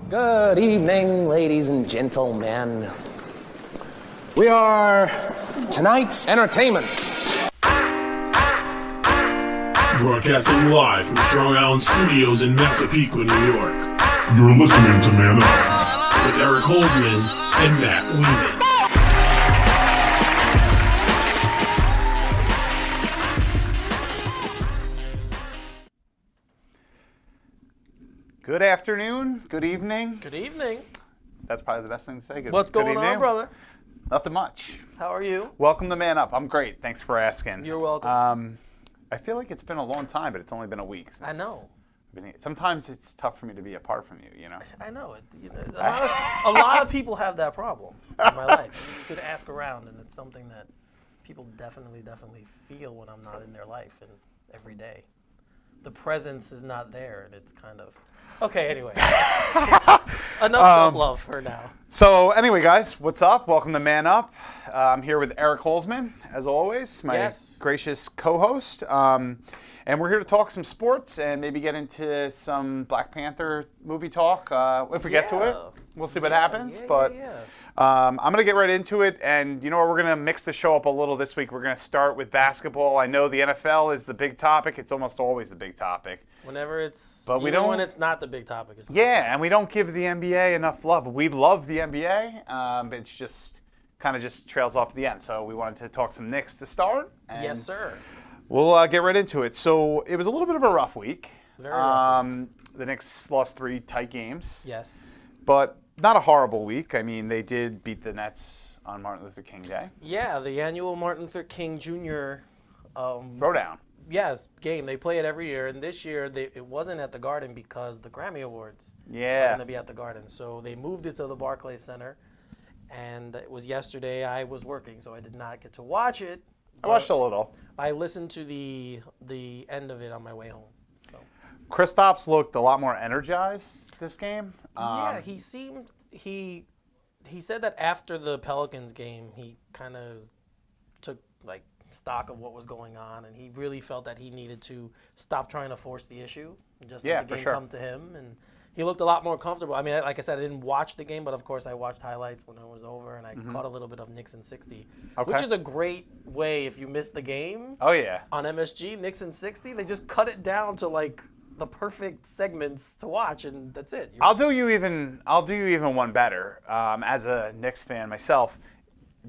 Good evening, ladies and gentlemen. We are tonight's entertainment. Broadcasting live from Strong Island Studios in Massapequa, New York. You're listening to Man Up with Eric Holzman and Matt Lehman. Good afternoon, good evening. Good evening. That's probably the best thing to say. What's going on, brother? Nothing much. How are you? Welcome to Man Up. I'm great. Thanks for asking. You're welcome. I feel like it's been a long time, but it's only been a week. I know. Sometimes it's tough for me to be apart from you, you know? I know. A lot of people have that problem in my life. You could ask around, and it's something that people definitely feel when I'm not in their life and every day. The presence is not there, and it's kind of... Okay, anyway. Enough self-love for now. So anyway, guys, what's up? Welcome to Man Up. I'm here with Eric Holzman, as always, my gracious co-host. And we're here to talk some sports and maybe get into some Black Panther movie talk. If we get to it, we'll see what happens. I'm going to get right into it. And you know what? We're going to mix the show up a little this week. We're going to start with basketball. I know the NFL is the big topic. It's almost always the big topic. Whenever it's, but we don't, when it's not the big topic. It's and we don't give the NBA enough love. We love the NBA, but it's just kind of just trails off at the end. So we wanted to talk some Knicks to start. And yes, sir. We'll get right into it. So it was a little bit of a rough week. Very rough week. The Knicks lost 3 tight games. Yes. But not a horrible week. I mean, they did beat the Nets on Martin Luther King Day. Yeah, the annual Martin Luther King Jr. Throwdown. Yes, game. They play it every year, and this year it wasn't at the Garden because the Grammy Awards were going to be at the Garden. So they moved it to the Barclays Center, and it was yesterday. I was working, so I did not get to watch it. I watched a little. I listened to the end of it on my way home. So. Kristaps looked a lot more energized this game. Yeah, he seemed he said that after the Pelicans game, he kind of took stock of what was going on, and he really felt that he needed to stop trying to force the issue and just let the game come to him. And he looked a lot more comfortable. I mean, like I said, I didn't watch the game, but of course I watched highlights when it was over, and I caught a little bit of Knicks in 60, which is a great way if you missed the game. Oh yeah. On MSG, Knicks in 60, they just cut it down to the perfect segments to watch, and that's it. I'll do you even one better. As a Knicks fan myself,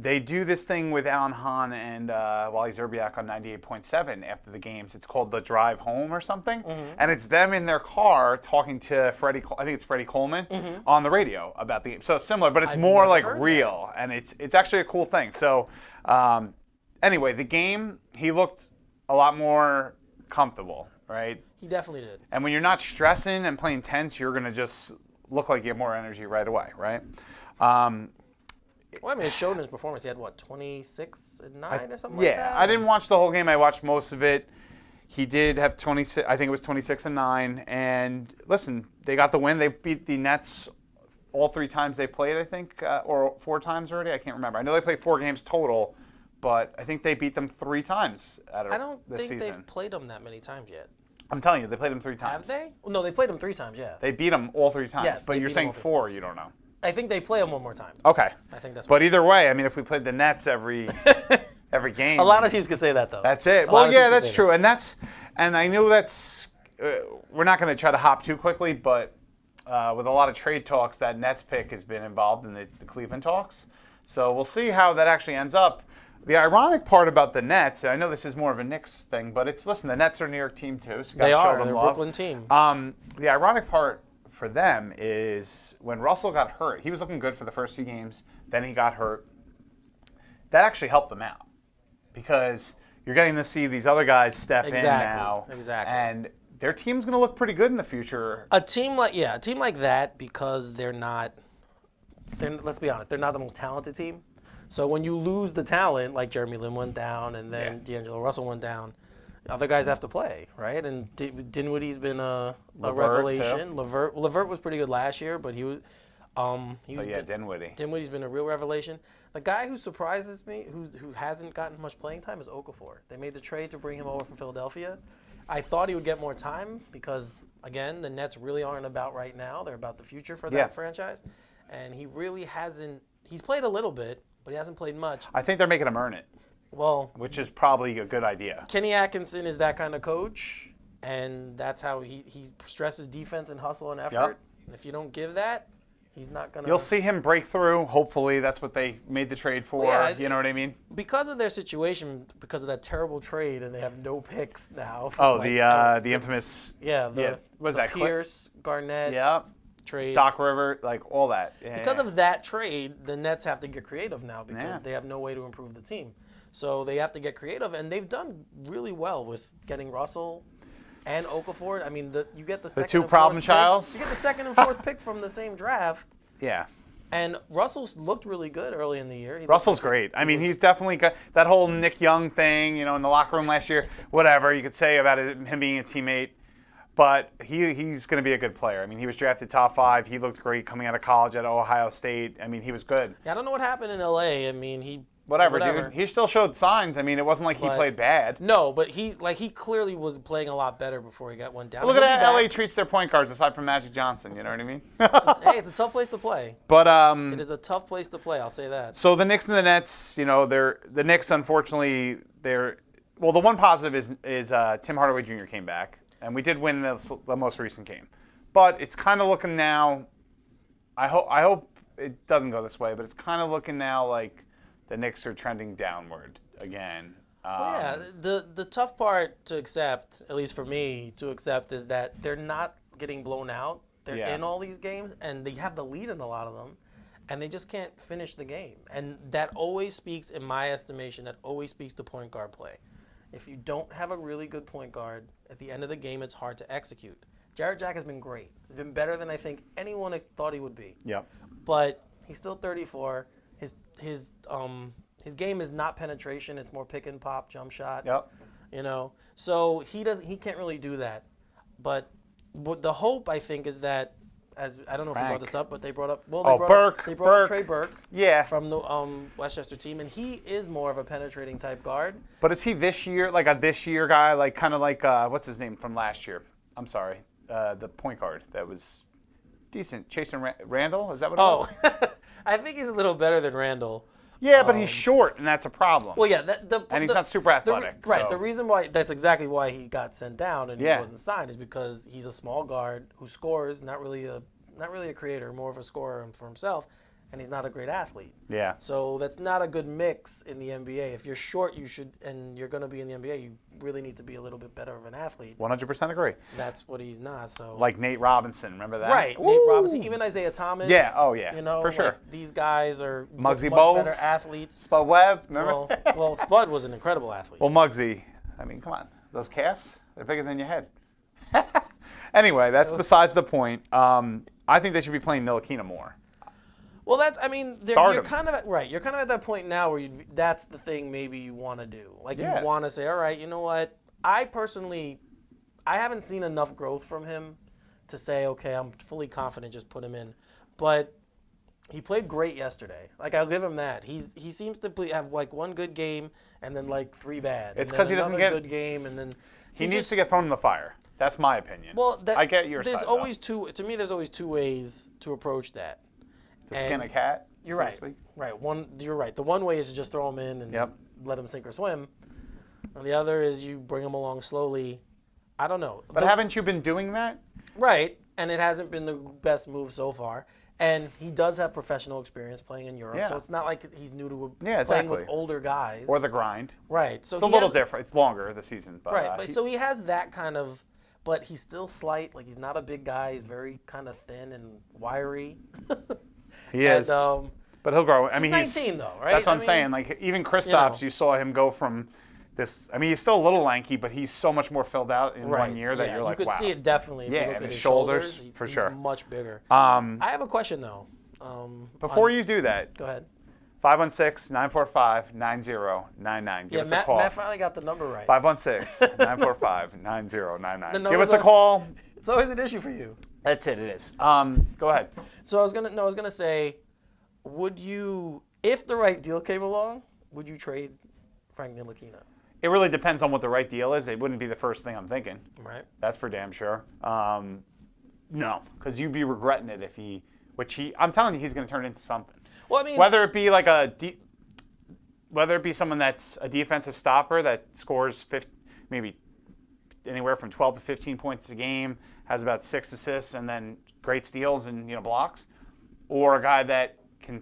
they do this thing with Alan Hahn and Wally Zerbiak on 98.7 after the games. It's called The Drive Home or something. And it's them in their car talking to I think it's Freddie Coleman, on the radio about the game. So similar, but it's more like real. And it's actually a cool thing. So anyway, the game, he looked a lot more comfortable, right? He definitely did. And when you're not stressing and playing tense, you're going to just look like you have more energy right away, right? Well, I mean, it showed in his performance. He had, 26 and 9 or something like that? Yeah, I didn't watch the whole game. I watched most of it. He did have 26, I think it was 26 and 9. And listen, they got the win. They beat the Nets all 3 times they played, I think, or 4 times already. I can't remember. I know they played 4 games total, but I think they beat them 3 times out of this season. I don't think they've played them that many times yet. I'm telling you, they played them 3 times. Have they? Well, no, they played them 3 times, yeah. They beat them all 3 times. Yes, but you're saying 4, you don't know. I think they play them one more time. Okay. I think that's. But either way, I mean, if we played the Nets every game, a lot of teams could say that though. That's it. Well, yeah, that's true, and I know that's. We're not going to try to hop too quickly, but with a lot of trade talks, that Nets pick has been involved in the Cleveland talks. So we'll see how that actually ends up. The ironic part about the Nets, and I know this is more of a Knicks thing, but the Nets are a New York team too, so they are. They're a love. Brooklyn team. The ironic part for them is when Russell got hurt, he was looking good for the first few games, then he got hurt. That actually helped them out because you're getting to see these other guys step in now. Exactly. And their team's going to look pretty good in the future. A team like that, because let's be honest, they're not the most talented team. So when you lose the talent, like Jeremy Lin went down and then D'Angelo Russell went down, other guys have to play, right? And Dinwiddie's been a revelation. LeVert was pretty good last year, but he was Dinwiddie. Dinwiddie's been a real revelation. The guy who surprises me, who hasn't gotten much playing time, is Okafor. They made the trade to bring him over from Philadelphia. I thought he would get more time because, again, the Nets really aren't about right now. They're about the future for that Yeah. franchise. And he really hasn't – he's played a little bit, but he hasn't played much. I think they're making him earn it, Well, which is probably a good idea. Kenny Atkinson is that kind of coach, and that's how he stresses defense and hustle and effort. Yep. If you don't give that, he's not going to – You'll see him break through. Hopefully, that's what they made the trade for. Yeah, you know what I mean? Because of their situation, because of that terrible trade, and they have no picks now. Oh, like, the infamous. Yeah, Was the that Pierce, Garnett Yeah. trade. Doc River, like all that. Yeah. Because of that trade, the Nets have to get creative now because Yeah. they have no way to improve the team. So they have to get creative, and they've done really well with getting Russell and Okafor. I mean, you get the second two and problem fourth childs. Pick, you get the second and fourth pick from the same draft. Yeah. And Russell's looked really good early in the year. Russell's great. I mean, he's definitely got that whole Nick Young thing, you know, in the locker room last year. Whatever you could say about him being a teammate, but he's going to be a good player. I mean, he was drafted top 5. He looked great coming out of college at Ohio State. I mean, he was good. Yeah, I don't know what happened in L.A. I mean, Whatever, dude. He still showed signs. I mean, it wasn't like he played bad. No, but he clearly was playing a lot better before he went down. Look at how LA treats their point guards, aside from Magic Johnson. You know what I mean? Hey, it's a tough place to play. But It is a tough place to play. I'll say that. So the Knicks and the Nets, you know, the Knicks. Unfortunately, the one positive is Tim Hardaway Jr. came back, and we did win the most recent game. But it's kind of looking now. I hope it doesn't go this way, but it's kind of looking now like the Knicks are trending downward again. Yeah, the tough part to accept, at least for me to accept, is that they're not getting blown out. They're in all these games, and they have the lead in a lot of them, and they just can't finish the game. And that always speaks, in my estimation, to point guard play. If you don't have a really good point guard, at the end of the game, it's hard to execute. Jarrett Jack has been great. He's been better than I think anyone thought he would be. Yep. But he's still 34. His game is not penetration; it's more pick and pop, jump shot. Yep. You know, so he can't really do that. But the hope, I think, is that, as I don't know if you brought this up, but they brought up Burke. They brought up Trey Burke. Yeah. From the Westchester team, and he is more of a penetrating type guard. But is he this year like a this year guy, like kind of like what's his name from last year? I'm sorry, the point guard that was decent, Chasing Randall. Is that what it was? Oh, I think he's a little better than Randall. Yeah, but he's short, and that's a problem. Well, yeah, and he's not super athletic. Right. So. The reason why that's exactly why he got sent down and he Yeah. wasn't signed is because he's a small guard who scores, not really a creator, more of a scorer for himself, and he's not a great athlete. Yeah. So that's not a good mix in the NBA. If you're short, and you're going to be in the NBA, you really need to be a little bit better of an athlete. 100% agree. That's what he's not. So like Nate Robinson, remember that? Right, Nate Robinson, even Isaiah Thomas. Yeah. Oh yeah. You know, for sure. like, these guys are Muggsy much Bogues, better athletes. Spud Webb, remember? Well, Spud was an incredible athlete. Well, Muggsy, I mean, come on, those calves, they're bigger than your head. Anyway, that's besides the point. I think they should be playing Ntilikina more. Well, you're him. kind of at that point now where that's the thing maybe you want to do. Like you want to say, all right, you know what? I haven't seen enough growth from him to say, okay, I'm fully confident, just put him in. But he played great yesterday. Like, I'll give him that. He seems to have like one good game and then like 3 bad. It's because he doesn't get good game and then he needs to get thrown in the fire. That's my opinion. Well, I get your there's side. Always two. To me, there's always 2 ways to approach that. To skin a cat. You're so right. to speak. Right. You're right. The one way is to just throw him in and let him sink or swim. And the other is you bring him along slowly. I don't know. But haven't you been doing that? Right. And it hasn't been the best move so far. And he does have professional experience playing in Europe, so it's not like he's new to playing with older guys. Or the grind. Right. So it's a little different. It's longer the season. But, right. But so he has that kind of, but he's still slight. Like he's not a big guy. He's very kind of thin and wiry. He is. But he'll grow. I mean, he's 19 though, right? That's what I'm saying. Like even Kristaps, you saw him go from this. I mean, he's still a little lanky, but he's so much more filled out in 1 year that you're like, wow. You could see it definitely. If you look and at his shoulders, he's, for he's sure. much bigger. I have a question though. Before you do that, go ahead. 516-945-9099. Give us a call. Matt finally got the number right. 516-945-9099. Give us a call. It's always an issue for you. That's it. It is. Go ahead. So I was gonna say, would you, if the right deal came along, would you trade Frank Ntilikina? It really depends on what the right deal is. It wouldn't be the first thing I'm thinking. Right. That's for damn sure. No, because you'd be regretting it if I'm telling you, he's going to turn into something. Well, I mean, Whether it be like whether it be someone that's a defensive stopper that scores maybe anywhere from 12 to 15 points a game, has about 6 assists, and then great steals and blocks, or a guy that can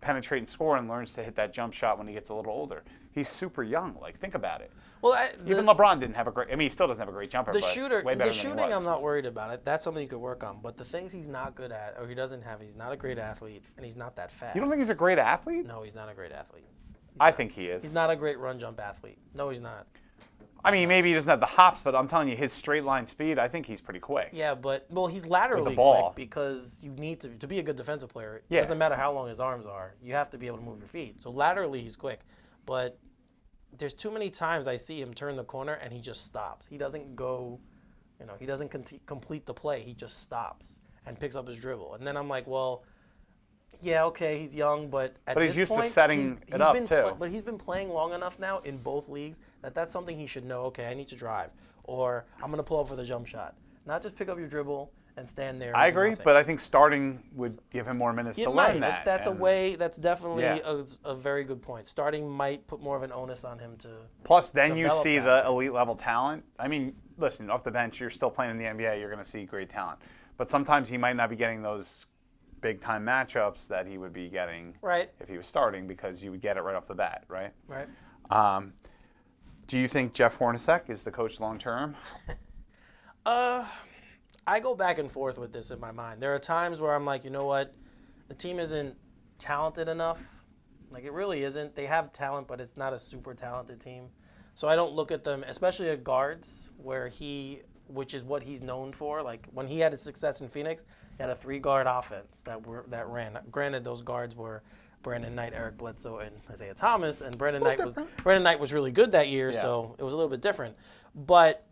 penetrate and score and learns to hit that jump shot when he gets a little older. He's super young. Like, think about it. well, Even LeBron didn't have a great. I mean, he still doesn't have a great jumper. the but shooter, way better the than he shooting, was. I'm not worried about it. That's something you could work on. But the things he's not good at, or he doesn't have, he's not a great athlete, and he's not that fast. You don't think he's a great athlete? No, he's not a great athlete. I think he is. He's not a great run jump athlete. No, he's not. I mean, maybe he doesn't have the hops, but I'm telling you, his straight line speed, I think he's pretty quick. Yeah, but he's laterally ball. quick because you need to be a good defensive player. It Yeah. doesn't matter how long his arms are. You have to be able to move your feet. So laterally, he's quick, but there's too many times I see him turn the corner and he just stops. He doesn't go, he doesn't complete the play. He just stops and picks up his dribble. And then I'm like, well, yeah, okay, he's young, but at But he's this used to point, setting it up, been too. But he's been playing long enough now in both leagues that's something he should know. Okay, I need to drive, or I'm going to pull up for the jump shot. Not just pick up your dribble and stand there. I and do agree, nothing. but I think starting would give him more minutes It to might. learn that. That's a and way. That's definitely Yeah. a very good point. Starting might put more of an onus on him to. Plus, then you develop see the faster. elite level talent. I mean, listen, off the bench, you're still playing in the NBA. You're going to see great talent, but sometimes he might not be getting those big time matchups that he would be getting Right. if he was starting, because you would get it right off the bat, right? Right. Do you think Jeff Hornacek is the coach long term? I go back and forth with this in my mind. There are times where I'm like, you know what, the team isn't talented enough. Like, it really isn't. They have talent, but it's not a super talented team. So I don't look at them, especially at guards, which is what he's known for. Like, when he had his success in Phoenix, he had a 3-guard offense that ran. Granted, those guards were Brandon Knight, Eric Bledsoe, and Isaiah Thomas, and Brandon Knight was really good that year, Yeah. so it was a little bit different. But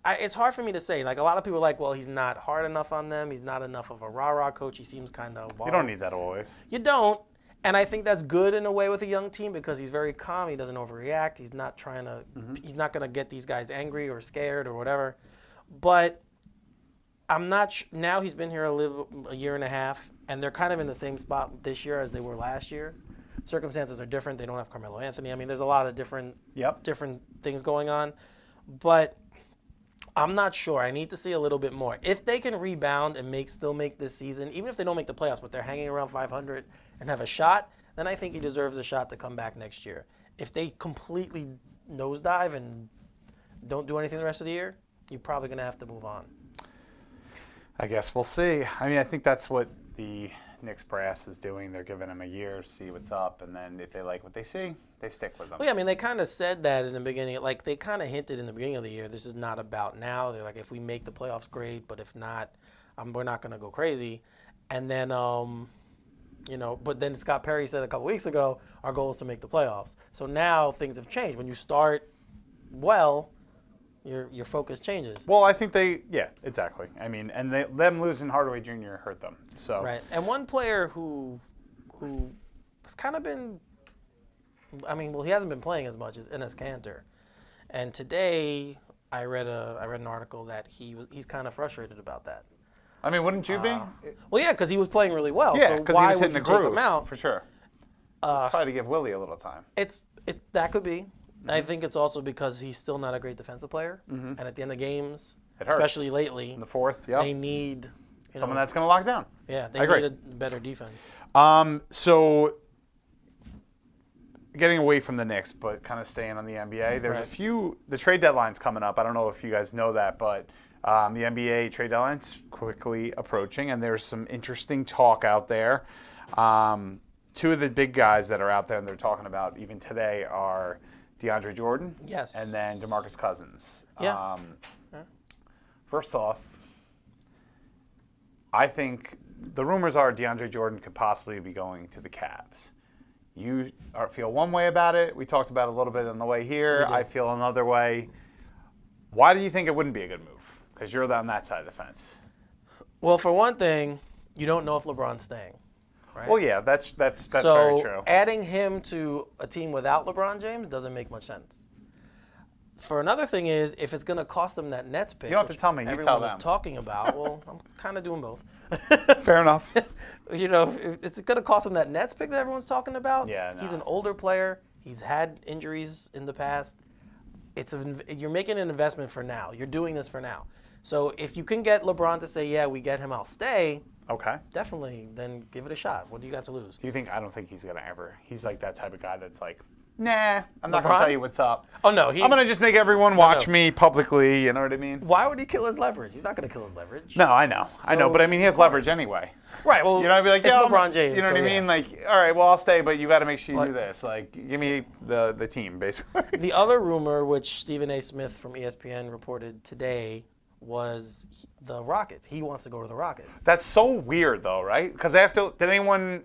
it's hard for me to say. Like, a lot of people are like, well, he's not hard enough on them. He's not enough of a rah-rah coach. He seems kind of You don't need that always. You don't. And I think that's good in a way with a young team because he's very calm. He doesn't overreact. He's not trying to he's not going to get these guys angry or scared or whatever. But I'm not now he's been here a year and a half, and they're kind of in the same spot this year as they were last year. Circumstances are different. They don't have Carmelo Anthony. I mean, there's a lot of different things going on. But I'm not sure. I need to see a little bit more. If they can rebound and still make this season, even if they don't make the playoffs, but they're hanging around 500 and have a shot, then I think he deserves a shot to come back next year. If they completely nosedive and don't do anything the rest of the year, you're probably going to have to move on. I guess we'll see. I mean, I think that's what the Knicks brass is doing. They're giving him a year to see what's up, and then if they like what they see, they stick with them. Well, yeah, I mean, they kind of said that in the beginning. Like, they kind of hinted in the beginning of the year, this is not about now. They're like, if we make the playoffs, great, but if not, we're not going to go crazy. And then, but then Scott Perry said a couple weeks ago, our goal is to make the playoffs. So now things have changed. When you start well, your focus changes. Well, I think exactly. I mean, and them losing Hardaway Jr. hurt them. So Right. And one player who has kind of been, he hasn't been playing as much as Enes Kanter. And today I read an article that he's kind of frustrated about that. I mean, wouldn't you be? Well, yeah, because he was playing really well. Yeah, so because why he was would hitting you the groove take him out? for sure. Let's try to give Willie a little time. That could be. I think it's also because he's still not a great defensive player, and at the end of games, It hurts. especially lately, In the fourth, they need someone that's going to lock down. Yeah, they I agree. need a better defense. So getting away from the Knicks, but kind of staying on the NBA, there's Right. the trade deadline's coming up. I don't know if you guys know that, but the NBA trade deadline's quickly approaching, and there's some interesting talk out there. Two of the big guys that are out there and they're talking about even today are DeAndre Jordan, Yes. and then DeMarcus Cousins. Yeah. First off, I think the rumors are DeAndre Jordan could possibly be going to the Cavs. You feel one way about it. We talked about it a little bit on the way here. I feel another way. Why do you think it wouldn't be a good move? Because you're on that side of the fence. Well, for one thing, you don't know if LeBron's staying. Right? Well, yeah, that's so very true. adding him to a team without LeBron James doesn't make much sense. for another thing is, if it's going to cost them that Nets pick, You don't have to which tell me, you everyone tell was them. talking about. Well, I'm kind of doing both. Fair enough. You know, if it's going to cost him that Nets pick that everyone's talking about. Yeah, He's no. an older player. He's had injuries in the past. You're making an investment for now. You're doing this for now. So if you can get LeBron to say, yeah, we get him, I'll stay, Okay. definitely, then give it a shot. What do you got to lose? I don't think he's going to ever. He's like that type of guy that's like, nah, I'm not going LeBron? to tell you what's up. Oh, no. I'm going to just make everyone watch no. me publicly, you know what I mean? Why would he kill his leverage? He's not going to kill his leverage. No, I know. But I mean, he has leverage anyway. Right, well, You know, I'd be like, it's yeah, LeBron James. You know what so I yeah. mean? Like, all right, well, I'll stay, but you got to make sure you Like- do this. Like, give me the team, basically. The other rumor, which Stephen A. Smith from ESPN reported today, was the Rockets. He wants to go to the Rockets. That's so weird, though, right? Because they have to. Did anyone?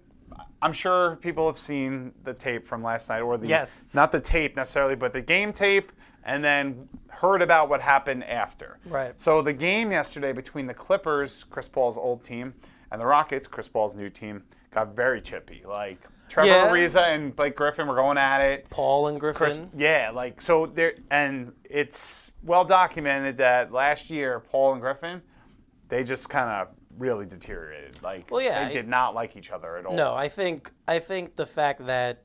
I'm sure people have seen the tape from last night, or the Yes. not the tape necessarily, but the game tape, and then heard about what happened after. Right. So the game yesterday between the Clippers, Chris Paul's old team, and the Rockets, Chris Paul's new team, got very chippy. Like Trevor Yeah. Ariza and Blake Griffin were going at it. Paul and Griffin. Yeah, like so there, and it's well documented that last year Paul and Griffin, they just kind of really deteriorated. Like, Well, yeah, they did not like each other at all. No, I think the fact that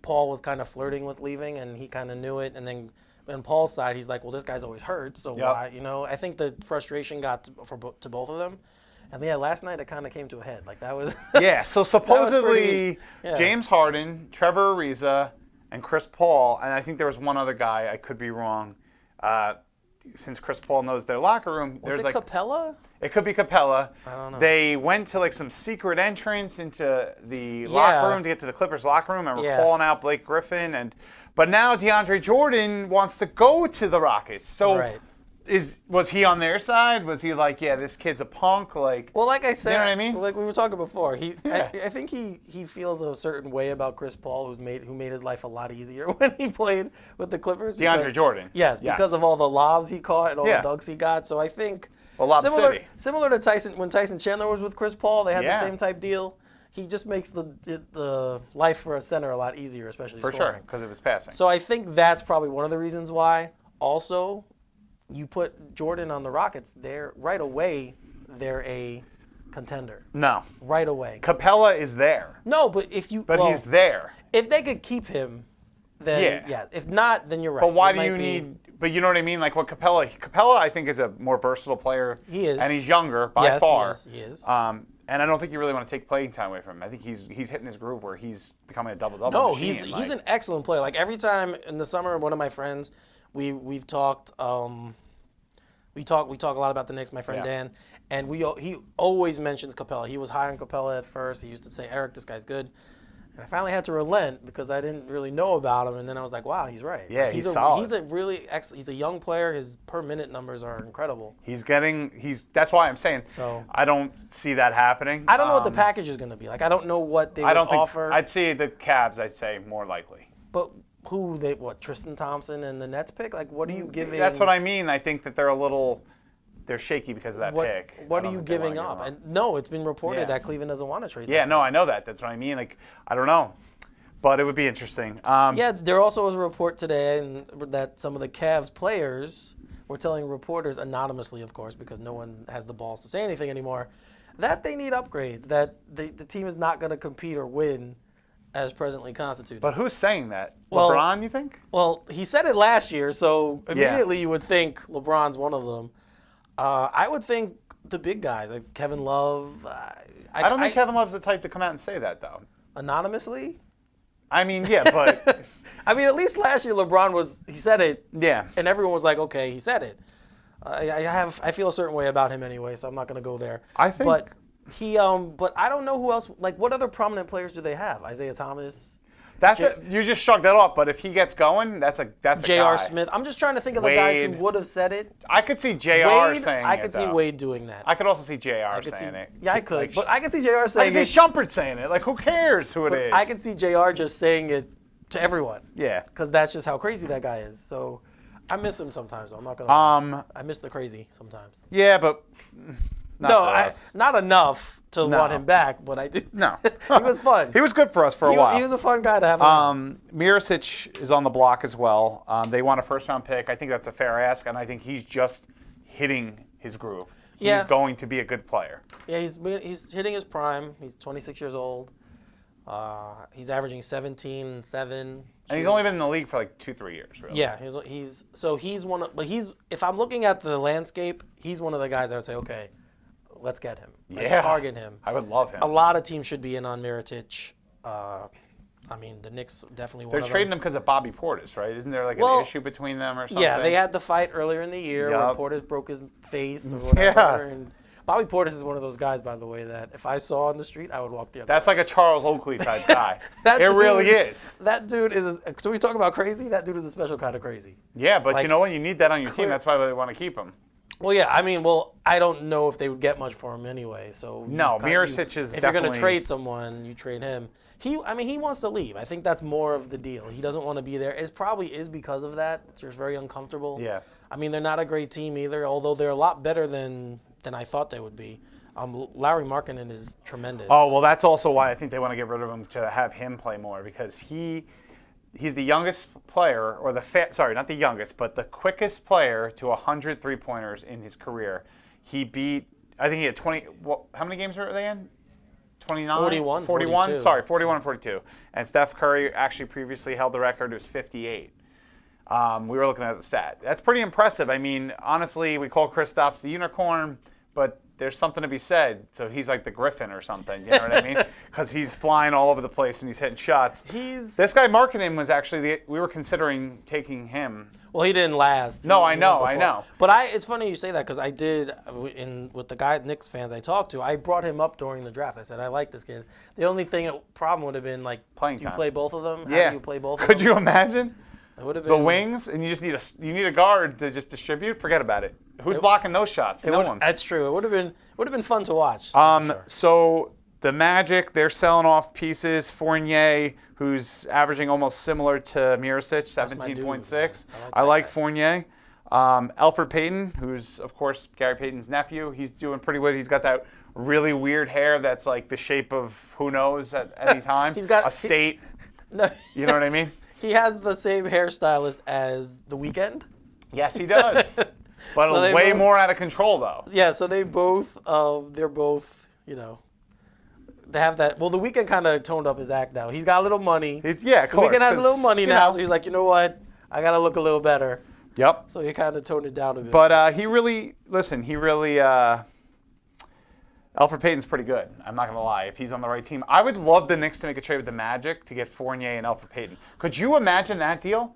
Paul was kind of flirting with leaving and he kind of knew it, and then on Paul's side, he's like, well, this guy's always hurt, so Yep. why? You know, I think the frustration got to both of them. And yeah, last night it kind of came to a head. Like that was. Yeah, so supposedly yeah. James Harden, Trevor Ariza, and Chris Paul, and I think there was one other guy. I could be wrong. Since Chris Paul knows their locker room, Was there's it like Capella? it could be Capella. I don't know. They went to like some secret entrance into the locker room to get to the Clippers locker room, and were Yeah. calling out Blake Griffin. But now DeAndre Jordan wants to go to the Rockets. So Right. was he on their side? Was he like, yeah, this kid's a punk? Like, Well, like I said, you know what I mean? like we were talking before, Yeah. I think he feels a certain way about Chris Paul, who made his life a lot easier when he played with the Clippers. DeAndre Jordan. Yes, because of all the lobs he caught and all Yeah. the dunks he got. So I think Well, Lob similar City. similar to Tyson when Tyson Chandler was with Chris Paul, they had Yeah. the same type deal. He just makes the life for a center a lot easier, especially for scoring. sure, because of his passing. So I think that's probably one of the reasons why. Also, you put Jordan on the Rockets, they're right away they're a contender. No, Right away. Capella is there, No, but if you but he's there. if they could keep him, then Yeah. If not, then you're right. But why It do might you be- need? But you know what I mean? Like what Capella, I think is a more versatile player. He is. and he's younger by Yes, he far. is, he is. And I don't think you really want to take playing time away from him. I think he's hitting his groove where he's becoming a double-double No, machine. he's an excellent player. Like every time in the summer, one of my friends, we've talked. We talk a lot about the Knicks. My friend Yeah. Dan, and he always mentions Capella. He was high on Capella at first. He used to say, "Eric, this guy's good." And I finally had to relent because I didn't really know about him. And then I was like, "Wow, he's right." Yeah, Like, he's solid. He's a really excellent. He's a young player. His per minute numbers are incredible. That's why I'm saying. So- I don't see that happening. I don't know what the package is going to be. Like I don't know what they I don't would think. offer. I'd see the Cavs. I'd say more likely. But Tristan Thompson and the Nets pick? Like what are you giving? That's what I mean. I think that they're shaky because of that pick. What I are don't you think they wanna giving give up? him And no, it's been reported Yeah. that Cleveland doesn't want to trade. Yeah, that. no, I know that. That's what I mean. Like, I don't know, but it would be interesting. Yeah, there also was a report today that some of the Cavs players were telling reporters anonymously, of course, because no one has the balls to say anything anymore, that they need upgrades. That the team is not going to compete or win as presently constituted. But who's saying that? Well- LeBron, you think? Well, he said it last year, so immediately you would think LeBron's one of them. I would think the big guys, like Kevin Love. I don't think Kevin Love's the type to come out and say that, though. Anonymously? I mean, yeah, but I mean, at least last year he said it, yeah. and everyone was like, okay, he said it. I feel a certain way about him anyway, so I'm not going to go there. I think- But but I don't know who else, like what other prominent players do they have? Isaiah Thomas? You just shrugged that off. But if he gets going, that's a J.R. guy. Smith. I'm just trying to think of the guys who Wade. would have said it. I could see Jr. Wade, saying I it. could see though. Wade doing that. I could also see Jr. I could saying see, it. Yeah, I could. Like, But I could see Jr. I saying could it. see Shumpert saying it. Like, who cares who it is? I could see Jr. just saying it to everyone. Yeah. Because that's just how crazy that guy is. So I miss him sometimes. So I'm not gonna. I miss the crazy sometimes. Yeah, but Not No, for us. not enough to No. want him back, but I do. No. He was fun. He was good for us for a while. He was a fun guy to have around. Miricic is on the block as well. They want a first-round pick. I think that's a fair ask, and I think he's just hitting his groove. Yeah. He's going to be a good player. Yeah, he's hitting his prime. He's 26 years old. He's averaging 17, 7. And he's only been in the league for like 2-3 years, really. Yeah, he's one of, but if I'm looking at the landscape, he's one of the guys I would say, okay, let's get him. Let's target him. I would love him. A lot of teams should be in on Mirotic. I mean, the Knicks definitely one They're of them. trading him because of Bobby Portis, right? Isn't there like Well, an issue between them or something? Yeah, they had the fight earlier in the year Yup. where Portis broke his face or whatever. Yeah. And Bobby Portis is one of those guys, by the way, that if I saw on the street, I would walk the other That's way. like a Charles Oakley type guy. That It dude- really is. That dude is. So we talk about crazy. That dude is a special kind of crazy. Yeah, but Like, you know what? You need that on your team. clear- That's why they want to keep him. Well, yeah. I mean, I don't know if they would get much for him anyway. So No, you kinda- Miricic is If you're going definitely- to trade someone, you trade him. He wants to leave. I think that's more of the deal. He doesn't want to be there. It probably is because of that. It's just very uncomfortable. Yeah. I mean, they're not a great team either, although they're a lot better than I thought they would be. Larry Markkinen is tremendous. Oh, well, that's also why I think they want to get rid of him to have him play more because he's the youngest player, or sorry, not the youngest, but the quickest player to 100 three-pointers in his career. He beat, I think he had 20, how many games were they in? 29? 41, 41? 42. Sorry, 41 and 42. And Steph Curry actually previously held the record. It was 58. We were looking at the stat. That's pretty impressive. I mean, honestly, we call Kristaps the unicorn, but there's something to be said. So he's like the Griffin or something. You know what I mean? Because he's flying all over the place and he's hitting shots. This guy Markkinen was actually we were considering taking him. Well, he didn't last. No, He I know, went I before. know. But it's funny you say that because I did with the guy Knicks fans I talked to. I brought him up during the draft. I said I like this kid. The only problem would have been like Playing do you time. play both of them? How Yeah. do you play both of Could them? you imagine? It would have The been wings, and you just need a guard to just distribute. Forget about it. Who's blocking those shots? No one. That's true. It would have been fun to watch. So the Magic, they're selling off pieces. Fournier, who's averaging almost similar to Miricic, my dude, 17.6. man. I like Fournier. Elfrid Payton, who's of course Gary Payton's nephew, he's doing pretty good. He's got that really weird hair that's like the shape of who knows at any time. He's got a state. No, You know what I mean? he has the same hairstylist as The Weeknd. Yes, he does. But So they way both- more out of control though. Yeah, so they're both, they have that. Well, The Weeknd kind of toned up his act now. He's got a little money. Of The course. Weeknd has a 'cause, little money you now, know. so he's like, you know what? I got to look a little better. Yep. So he kind of toned it down a bit. But Elfrid Payton's pretty good. I'm not going to lie. If he's on the right team, I would love the Knicks to make a trade with the Magic to get Fournier and Elfrid Payton. Could you imagine that deal?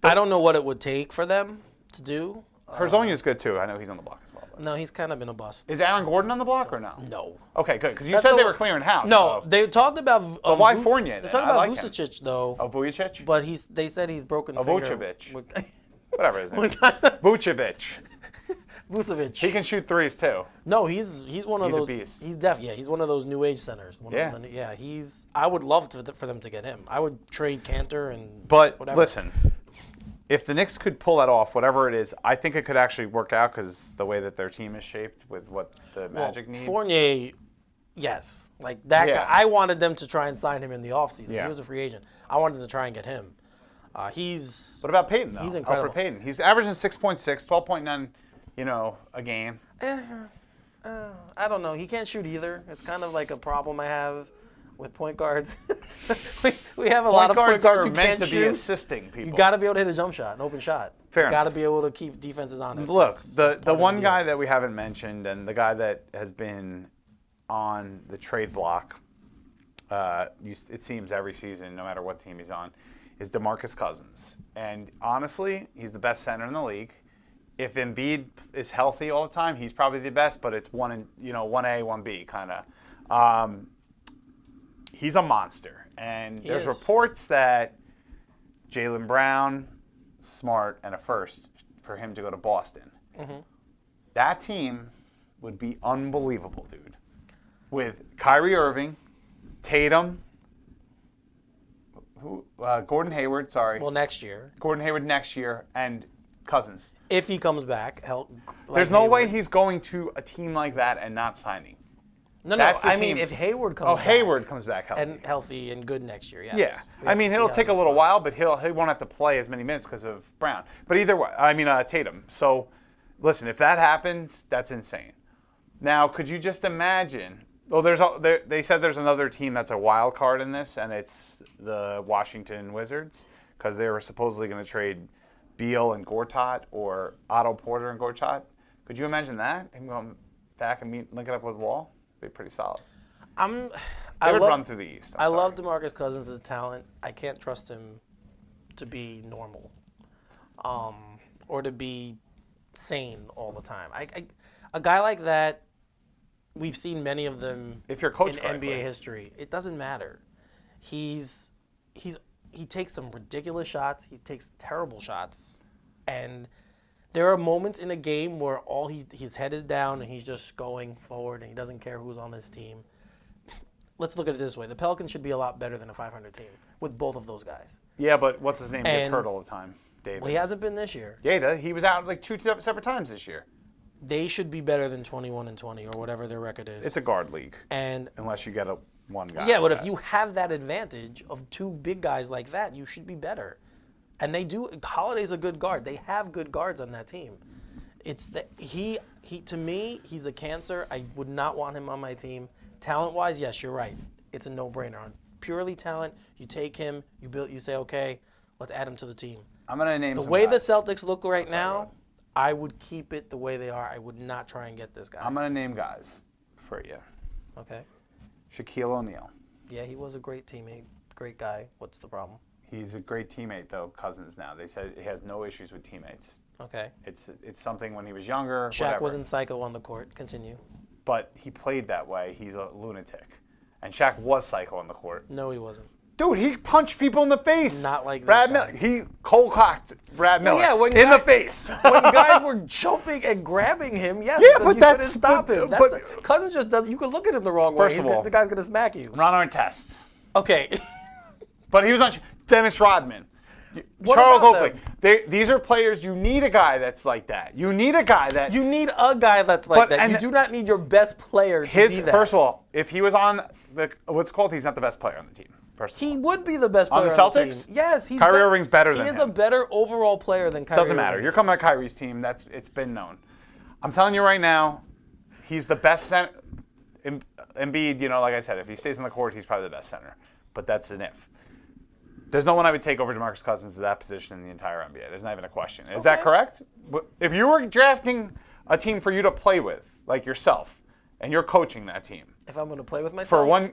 I don't know what it would take for them to do. Herzonia's good too. I know he's on the block as well. but- No, he's kind of been a bust. Is Aaron Gordon on the block or no? No. Okay, good. Because you That's said the- they were clearing house. No, so- they talked about. But why Fournier They then? talked I about like him. Vucevic though, Oh, Vucevic? but they said he's broken. Vucevic. Finger. Whatever his name is. What? Vucevic. Vucevic. He can shoot threes too. No, he's one of He's a those. beast. He's one of those new age centers. Yeah. I would love for them to get him. I would trade Cantor and. But whatever. listen, if the Knicks could pull that off, whatever it is, I think it could actually work out because the way that their team is shaped with what the Magic need. Fournier, yes, like that Yeah. guy. I wanted them to try and sign him in the offseason. Yeah. He was a free agent. I wanted to try and get him. He's. What about Payton though? He's incredible. Elfrid Payton. He's averaging 6.6, 12.9, a game. I don't know. He can't shoot either. It's kind of like a problem I have with point guards. we have a lot of point guards are who meant can't to be shoot. assisting people. You got to be able to hit a jump shot, an open shot. Fair You got to enough. be able to keep defenses honest. Look, That's the part of one deal. guy that we haven't mentioned and the guy that has been on the trade block, it seems every season, no matter what team he's on, is DeMarcus Cousins. And honestly, he's the best center in the league. If Embiid is healthy all the time, he's probably the best, but it's 1A, 1B kind of. He's a monster. And there's is. reports that Jaylen Brown, Smart, and a first for him to go to Boston. Mm-hmm. That team would be unbelievable, dude. With Kyrie Irving, Tatum, Gordon Hayward, sorry. Well, next year. Gordon Hayward next year, and Cousins. If he comes back, There's no way he's going to a team like that and not signing. No, That's the I mean, team. if Hayward comes back. Hayward comes back healthy. And healthy and good next year, yes. Yeah. We I have mean, to it'll see how take a he little responds. while, but he won't have to play as many minutes because of Brown. But either way, Tatum. So, listen, if that happens, that's insane. Now, could you just imagine? Well, they said there's another team that's a wild card in this, and it's the Washington Wizards, because they were supposedly going to trade Beal and Gortat or Otto Porter and Gortat. Could you imagine that? Him going back and linking up with Wall? Be pretty solid. They would run through the East. I love DeMarcus Cousins' talent. I can't trust him to be normal, or to be sane all the time. A guy like that, we've seen many of them If you're coached in correctly. NBA history. It doesn't matter. He takes some ridiculous shots. He takes terrible shots, and there are moments in a game where his head is down and he's just going forward and he doesn't care who's on this team. Let's look at it this way: the Pelicans should be a lot better than a 500 team with both of those guys. Yeah, but what's his name gets And- hurt all the time. Davis. Well, he hasn't been this year. Yeah, he was out like 2 separate times this year. They should be better than 21-20 or whatever their record is. It's a guard league, and unless you get one guy. yeah, but like if you have that advantage of two big guys like that, you should be better. And they do. Holiday's a good guard. They have good guards on that team. It's that he to me, he's a cancer. I would not want him on my team. Talent-wise, yes, you're right. It's a no-brainer. On purely talent, you take him, you say, okay, let's add him to the team. I'm gonna name The some way guys. the Celtics look right Sorry, now, go ahead. I would keep it the way they are. I would not try and get this guy. I'm gonna name guys for you. Okay. Shaquille O'Neal. Yeah, he was a great teammate, great guy. What's the problem? He's a great teammate though. Cousins now. They said he has no issues with teammates. Okay. It's something when he was younger. Shaq whatever. wasn't psycho on the court. Continue. But he played that way. He's a lunatic. And Shaq was psycho on the court. No, he wasn't. Dude, he punched people in the face. Not like Brad this Miller. guy. He cold-cocked Brad Miller yeah, when in the guy- face. When guys were jumping and grabbing him, yes, Yeah, because but you that's- couldn't stop but- him. but- Cousins just doesn't. You could look at him the wrong First way. of all- The guy's gonna smack you. Ron Artest. Okay. But he was on Dennis Rodman. What Charles about Oakley. These are players. You need a guy that's like that. You need a guy that You need a guy that's like But- that. and You do not need your best player to his be that. first of all, if he was on what's called, he's not the best player on the team. First of all. He would be the best On player the on the Celtics? team. Yes, he's Kyrie Irving's better than He is him. a better overall player than Kyrie Doesn't matter. Irving. You're coming on Kyrie's team. It's been known. I'm telling you right now, he's the best center. Embiid, like I said, if he stays on the court, he's probably the best center. But that's an if. There's no one I would take over DeMarcus Cousins to that position in the entire NBA. There's not even a question. Is that correct? If you were drafting a team for you to play with, like yourself, and you're coaching that team, If I'm going to play with myself. for one,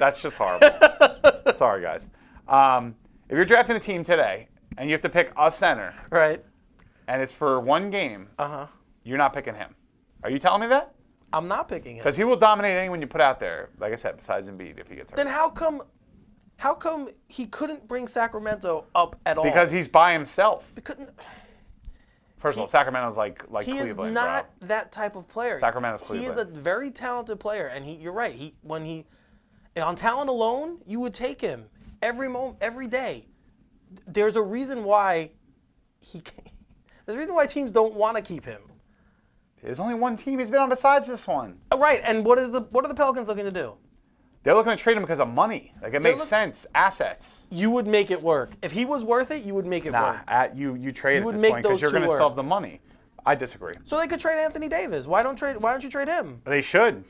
that's just horrible. Sorry, guys. If you're drafting a team today and you have to pick a center, Right. and it's for one game, Uh-huh. you're not picking him. Are you telling me that? I'm not picking him. Because he will dominate anyone you put out there, like I said, besides Embiid if he gets hurt. Then how come he couldn't bring Sacramento up at all? Because he's by himself. Because First of all, Sacramento's like he Cleveland, is not bro. that type of player. Sacramento's He is a Cleveland. very talented player, and you're right. On talent alone, you would take him every moment, every day. There's a reason why there's a reason why teams don't want to keep him. There's only one team he's been on besides this one. Right, and what are the Pelicans looking to do? They're looking to trade him because of money. Like, it makes sense. Assets. You would make it work. If he was worth it, you would make it work. You trade You at would this make point because those you're two going to work. still have the money. I disagree. So they could trade Anthony Davis. Why don't you trade him? They should.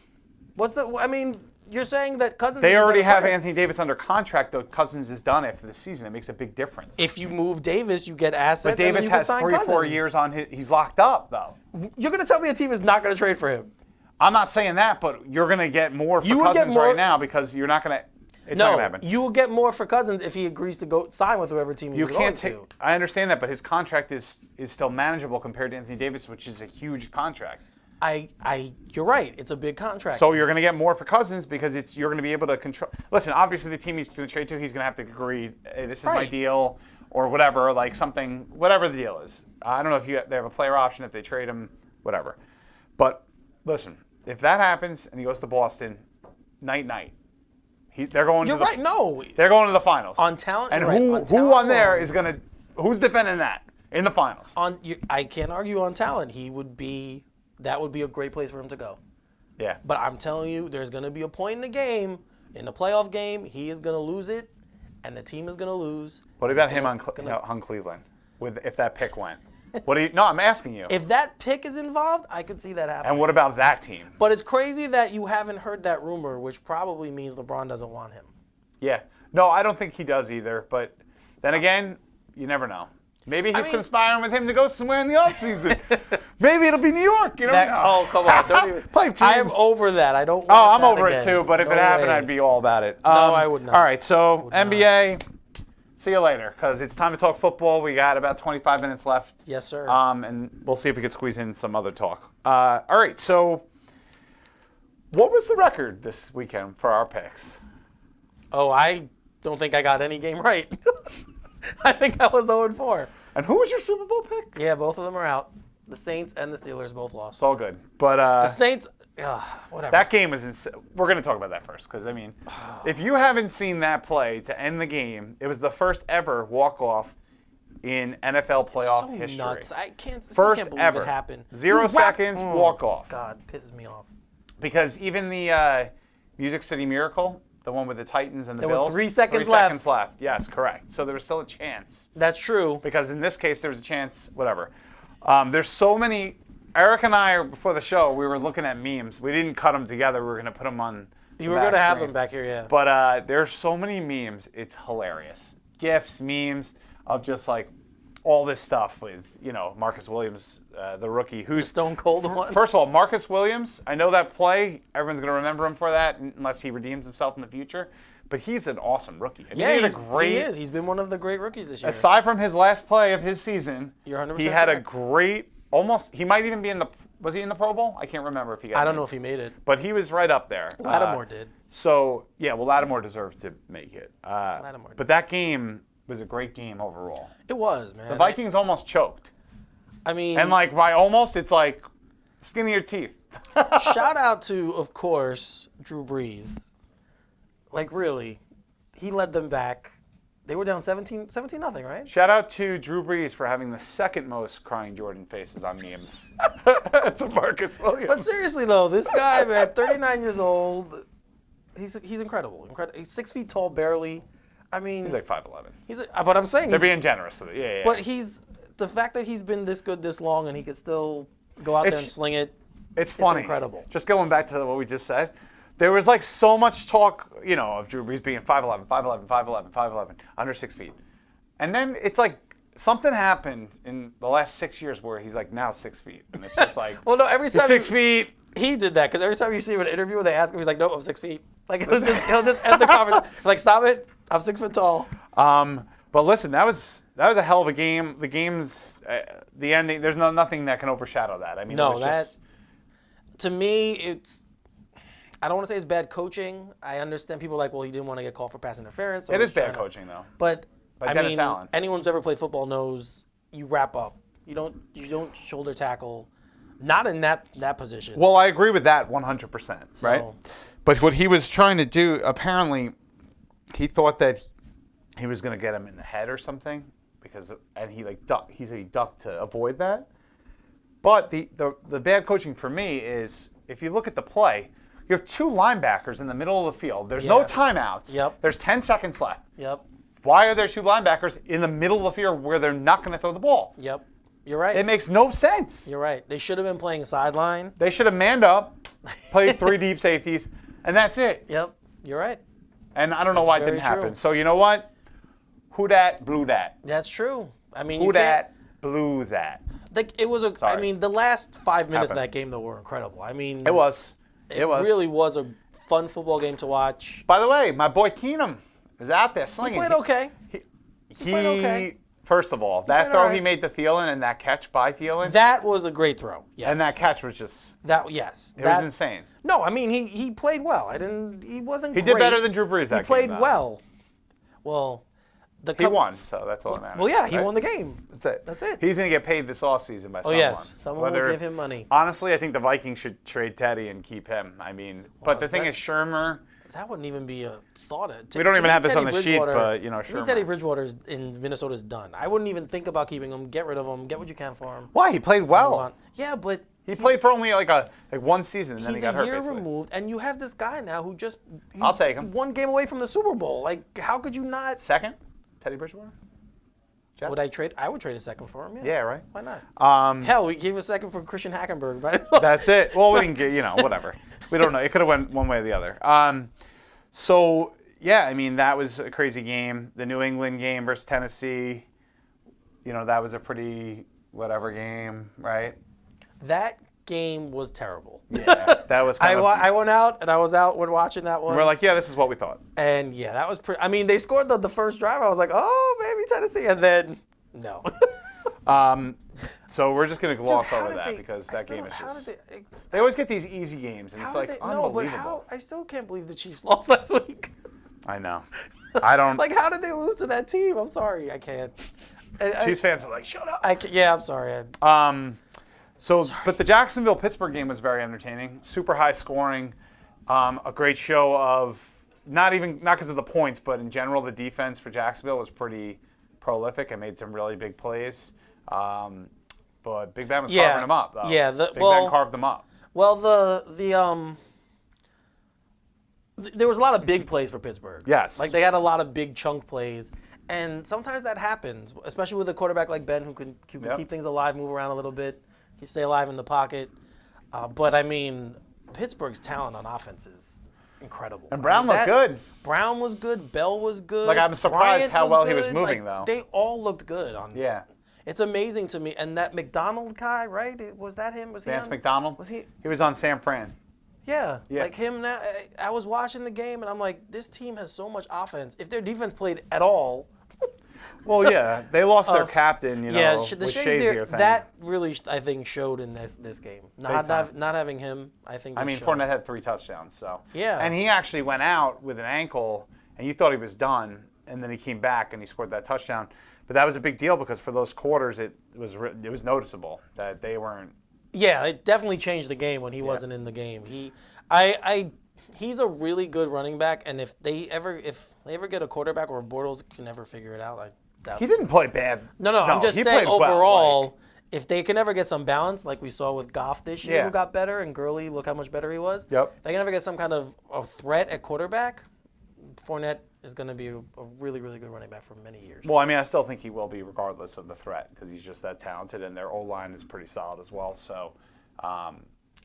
You're saying that Cousins They is a already better have player. Anthony Davis under contract, though Cousins is done after the season. It makes a big difference. If you move Davis, you get assets. But and then Davis you can has sign 3 or 4 Cousins. years on he's locked up, though. You're going to tell me a team is not going to trade for him? I'm not saying that, but you're going to get more for You would get Cousins more- right now because you're not going to. It's not No, going to happen. you will get more for Cousins if he agrees to go sign with whoever team You he's can't going take. to. I understand that, but his contract is still manageable compared to Anthony Davis, which is a huge contract. You're right. It's a big contract. So you're going to get more for Cousins because you're going to be able to control. Listen, obviously the team he's going to trade to, he's going to have to agree. Hey, this is my Right. deal, or whatever, like something, whatever the deal is. I don't know if they have a player option if they trade him, whatever. But listen, if that happens and he goes to Boston, night. They're going. You're to the, right. No. They're going to the finals On talent, And you're right. who On talent on there alone. is going to? Who's defending that? in the finals. I can't argue on talent. That would be a great place for him to go. Yeah. But I'm telling you, there's going to be a point in the game, in the playoff game, he is going to lose it, and the team is going to lose. What about him on Cleveland? If that pick went, No, I'm asking you. If that pick is involved, I could see that happen. And what about that team? But it's crazy that you haven't heard that rumor, which probably means LeBron doesn't want him. Yeah. No, I don't think he does either. But then again, you never know. Maybe he's conspiring with him to go somewhere in the offseason. Maybe it'll be New York. You know? Oh, come on. Don't even. Pipe dreams. I am over that. I don't want I'm that over again. it too, but if it happened, I'd be all about it. No, I would not. All right, so NBA, see you later, because it's time to talk football. We got about 25 minutes left. Yes, sir. And we'll see if we can squeeze in some other talk. All right, so what was the record this weekend for our picks? Oh, I don't think I got any game right. I think I was 0-4. And who was your Super Bowl pick? Yeah, both of them are out. The Saints and the Steelers both lost. It's all good. But the Saints, whatever. That game was insane. We're going to talk about that first, because, if you haven't seen that play to end the game, it was the first ever walk-off in NFL playoff history. Nuts. I can't First believe ever. it happened. 0 seconds, walk-off. God, pisses me off. Because even the Music City Miracle, the one with the Titans and the There Bills. were 3 seconds 3 left. seconds left. Yes, correct. So there was still a chance. That's true. Because in this case, there was a chance, whatever. There's so many. Eric and I, before the show, we were looking at memes. We didn't cut them together. We were going to put them on. You were going to have them back here, yeah. But there's so many memes. It's hilarious. GIFs, memes of just like all this stuff with, Marcus Williams, the rookie, who's Stone Cold one. First of all, Marcus Williams, I know that play. Everyone's going to remember him for that unless he redeems himself in the future. But he's an awesome rookie. He is. He's been one of the great rookies this year. Aside from his last play of his season, You're 100% he had correct. a great, he might even be was he in the Pro Bowl? I can't remember if he got I don't know if he made it. But he was right up there. Lattimore did. So, Lattimore deserved to make it. Lattimore did. But that game was a great game overall. It was, man. The Vikings almost choked. And by almost, it's like skin of your teeth. shout out to, of course, Drew Brees. Like, really, he led them back. They were down 17-0, right? Shout out to Drew Brees for having the second most crying Jordan faces on memes. To Marcus Williams. But seriously, though, this guy, man, 39 years old, he's incredible. He's 6 feet tall, barely. He's like 5'11". But I'm saying they're being generous with it. Yeah. But the fact that he's been this good this long and he could still go out there and sling it. It's funny. It's incredible. Just going back to what we just said, there was like so much talk, of Drew Brees being 5'11", 5'11", 5'11", 5'11", under 6 feet. And then it's like something happened in the last 6 years where he's like now 6 feet. And it's just like, well, no, every time 6 feet. He did that because every time you see him in an interview, they ask him, he's like, "Nope, I'm 6 feet." Like he'll just end the conversation. Like, stop it! I'm 6 foot tall. But listen, that was a hell of a game. The game's the ending. There's nothing that can overshadow that. To me, it's. I don't want to say it's bad coaching. I understand people are like, well, he didn't want to get called for pass interference. It is bad coaching, though. But Dennis Allen. Anyone who's ever played football knows you wrap up. You don't shoulder tackle, not in that position. Well, I agree with that 100%. Right. But what he was trying to do, apparently, he thought that he was going to get him in the head or something, and he ducked. He said he ducked to avoid that. But the bad coaching for me is if you look at the play. You have 2 linebackers in the middle of the field. There's no timeouts. Yep. There's 10 seconds left. Yep. Why are there 2 linebackers in the middle of the field where they're not going to throw the ball? Yep. You're right. It makes no sense. You're right. They should have been playing sideline. They should have manned up, played 3 deep safeties, and that's it. Yep. You're right. And I don't know why it didn't happen. So you know what? Who dat, blew that. That's true. Who dat, blew that. It was a. Sorry. The last 5 minutes of that game though were incredible. It was. It really was a fun football game to watch. By the way, my boy Keenum is out there slinging. He played okay. He played okay. First of all, that throw he made to Thielen and that catch by Thielen. That was a great throw. Yes. And that catch was just. Yes. It was insane. No, he played well. He wasn't. He did better than Drew Brees that game. He played well. Well. He won, so that's all that matters. Well, yeah, he won the game. That's it. He's going to get paid this offseason by someone. Oh, yes. Someone will give him money. Honestly, I think the Vikings should trade Teddy and keep him. But the thing is, Shermer, That wouldn't even be a thought. We don't even have this on the sheet, Bridgewater- but to me, sure. Teddy Bridgewater's in Minnesota's done. I wouldn't even think about keeping him. Get rid of him. Get what you can for him. Why? He played Move well. on. Yeah, but He played for only like one season, and then he he's got hurt. a year Basically. removed, and you have this guy now who just I'll take him. 1 game away from the Super Bowl. Like, how could you not? Second, Teddy Bridgewater. Jets? Would I trade? I would trade a second for him. Yeah. Yeah, right. Why not? Hell, we gave a second for Christian Hackenberg. But That's it. Well, we didn't get, whatever. We don't know. It could have went one way or the other. So, yeah, I mean, that was a crazy game. The New England game versus Tennessee, that was a pretty whatever game, right? that game was terrible. Yeah, that was kind of... I went out, and I was out when watching that one. We're like, yeah, this is what we thought. And, yeah, that was pretty... I mean, they scored the first drive. I was like, oh, maybe Tennessee. And then, no. So we're just going to gloss Dude, how over did that they- because I that still- game is how just... did They always get these easy games, and it's how like did they- unbelievable. No, but how? I still can't believe the Chiefs lost last week. I know. I don't... Like, how did they lose to that team? I'm sorry. I can't. Chiefs fans are like, shut up. Yeah, I'm sorry. But the Jacksonville-Pittsburgh game was very entertaining. Super high scoring. A great show of not because of the points, but in general, the defense for Jacksonville was pretty prolific and made some really big plays. But Big Ben was carving them up, though. Yeah, Big Ben carved them up. Well, there was a lot of big plays for Pittsburgh. Yes. Like, they had a lot of big chunk plays. And sometimes that happens, especially with a quarterback like Ben who can keep things alive, move around a little bit, he stay alive in the pocket. But, I mean, Pittsburgh's talent on offense is incredible. And Brown looked good. Brown was good. Bell was good. Like, I'm surprised Bryant how well he was good. moving, Like, though. They all looked good. Yeah. It's amazing to me. And that McDonald guy, right? Was that him? Was he Vance on- McDonald? Was he? He was on San Fran. Yeah, Yeah. like him. Now, I was watching the game, and I'm like, this team has so much offense. If their defense played at all, Well, yeah. They lost their captain, the with Shazier thing. that really, I think, showed in this game. Not time. having him, I think. I mean, showed. Fournette had 3 touchdowns, so. Yeah. And he actually went out with an ankle, and you thought he was done, and then he came back and he scored that touchdown. But that was a big deal because for those quarters, it was noticeable that they weren't. Yeah, it definitely changed the game when he wasn't in the game. He's a really good running back, and if they ever get a quarterback or Bortles can ever figure it out, I doubt. He didn't play bad. No, I'm just he saying played well, overall, if they can ever get some balance, like we saw with Goff this year, Yeah. who got better, and Gurley, look how much better he was. Yep. They can ever get some kind of a threat at quarterback, Fournette is going to be a really, really good running back for many years. Well, I mean, I still think he will be regardless of the threat because he's just that talented, and their O-line is pretty solid as well. So,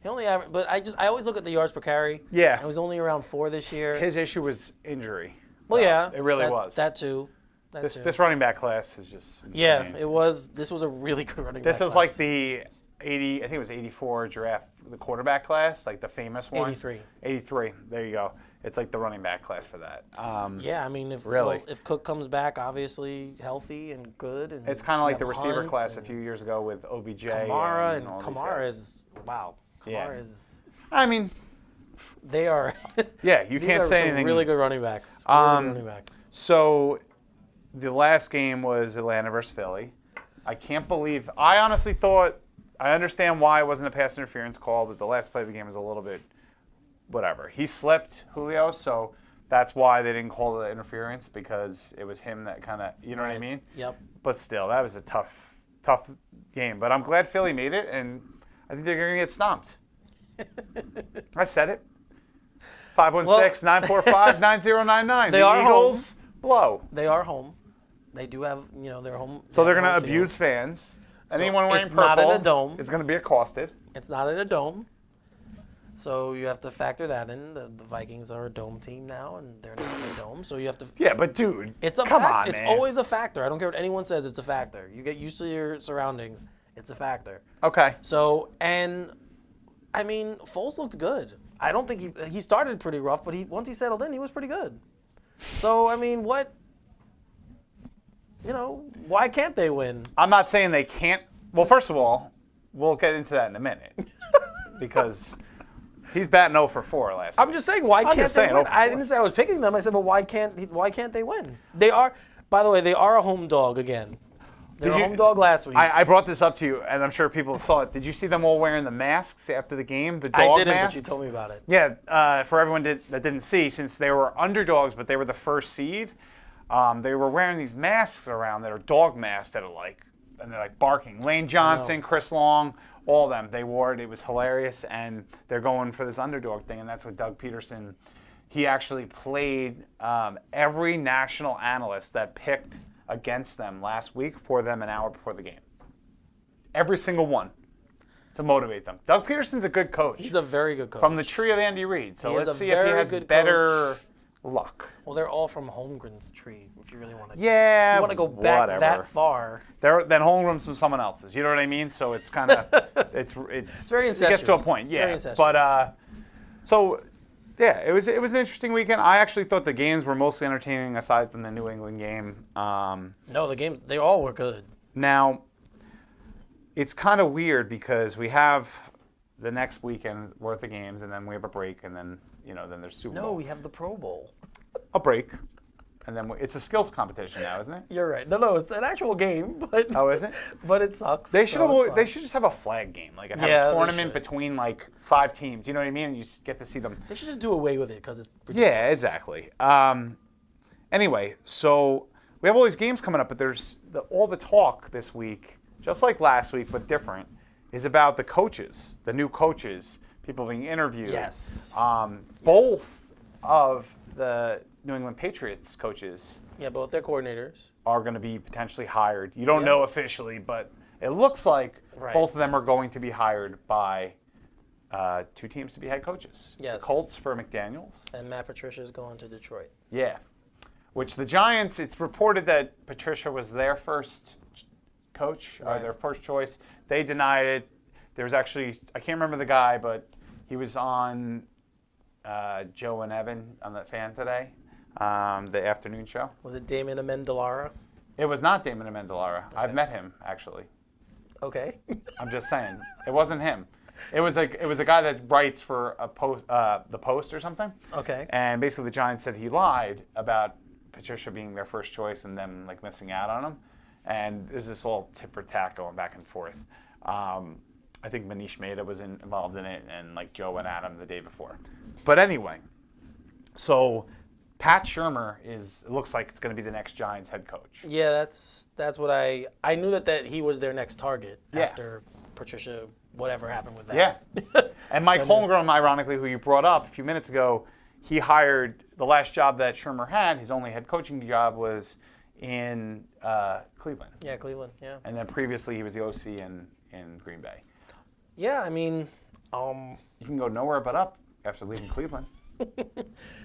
He only averaged, but I always look at the yards per carry. Yeah. It was only around 4 this year. his issue was injury. Well, yeah. It really was. That too. This running back class is just insane. Yeah, it was. This was a really good running back This is class. like the 80, I think it was 84 draft, the quarterback class, like the famous one. 83. 83. There you go. It's like the running back class for that. Yeah, I mean, Really? if Cook comes back, obviously healthy and good, and It's kind of you like the have receiver Hunt class a and few years ago with OBJ Kamara and all these Kamara guys. is wow. Yeah. Kamara is. I mean, They are. yeah, you these can't are say some anything. Really good running backs. Really good running backs. So, the last game was Atlanta versus Philly. I can't believe. I honestly thought. I understand why it wasn't a pass interference call, but the last play of the game was a little bit. Whatever. He slipped Julio, so that's why they didn't call the interference because it was him that kind of. You know what I mean? Yep. But still, that was a tough game. But I'm glad Philly made it, and I think they're going to get stomped. I said it. 516-945-9099. They The are Eagles blow. They are home. They do have, they're home. So they're home going to field. abuse fans. Anyone wearing it's purple not in a dome. is going to be accosted. It's not in a dome. So you have to factor that in. The Vikings are a dome team now, and they're not in a dome. So you have to. Yeah, but dude, It's a come fact. on, It's man. always a factor. I don't care what anyone says. It's a factor. You get used to your surroundings. It's a factor. Okay. So, and I mean, Foles looked good. I don't think he started pretty rough, but once he settled in, he was pretty good. So, I mean, why can't they win? I'm not saying they can't. Well, first of all, we'll get into that in a minute because he's batting 0 for 4 last week. I'm just saying, why can't just they saying, win? 0 for I 4. didn't say I was picking them. I said, but why can't they win? They are, by the way, they are a home dog again. They were home dog last week. I brought this up to you, and I'm sure people saw it. Did you see them all wearing the masks after the game? The dog I didn't, masks? but you told me about it. Yeah, for everyone that didn't see, since they were underdogs, but they were the first seed, they were wearing these masks around that are dog masks that are like, and they're like barking. Lane Johnson, Chris Long, all of them, they wore it. It was hilarious, and they're going for this underdog thing, and that's what Doug Peterson, he actually played every national analyst that picked against them last week for them an hour before the game. Every single one to motivate them. Doug Peterson's a good coach. He's a very good coach. From the tree of Andy Reid. So let's see if he has better luck. Well, they're all from Holmgren's tree, if you really want to. Yeah, you want to go back that far. Then Holmgren's from someone else's. You know what I mean? So it's kind of it's very incestuous. It gets to a point. Yeah, but so. Yeah, it was an interesting weekend. I actually thought the games were mostly entertaining aside from the New England game. No, the game, they all were good. Now, it's kind of weird because we have the next weekend worth of games, and then we have a break, and then then there's Super Bowl. No, we have the Pro Bowl. A break, and then it's a skills competition now, isn't it? You're right. No, it's an actual game, but oh, is it? But it sucks. They should just have a flag game, like have a tournament between like 5 teams. You know what I mean? And you just get to see them. They should just do away with it because it's ridiculous. Yeah, exactly. Anyway, so we have all these games coming up, but there's all the talk this week, just like last week, but different, is about the coaches, the new coaches, people being interviewed. Yes. Both of the New England Patriots coaches. Yeah, both their coordinators are going to be potentially hired. You don't know officially, but it looks like both of them are going to be hired by 2 teams to be head coaches. Yes. The Colts for McDaniels. And Matt Patricia's going to Detroit. Yeah. Which the Giants, it's reported that Patricia was their first coach, or their first choice. They denied it. There was actually, I can't remember the guy, but he was on Joe and Evan on the fan today, the afternoon show. Was it Damon Amendolara? It was not Damon Amendolara. Okay. I've met him, actually. Okay. I'm just saying. It wasn't him. It was a guy that writes for the Post or something. Okay. And basically the Giants said he lied about Patricia being their first choice and them like missing out on him. And there's this all tit for tat going back and forth. I think Manish Mehta was involved in it, and like Joe and Adam the day before. But anyway, so Pat Shurmur it looks like it's going to be the next Giants head coach. Yeah, that's what I knew that he was their next target after Patricia, whatever happened with that. Yeah. And Mike Holmgren, ironically, who you brought up a few minutes ago, he hired the last job that Shurmur had, his only head coaching job was in Cleveland. Yeah, Cleveland, yeah. And then previously he was the OC in Green Bay. Yeah, I mean, you can go nowhere but up after leaving Cleveland.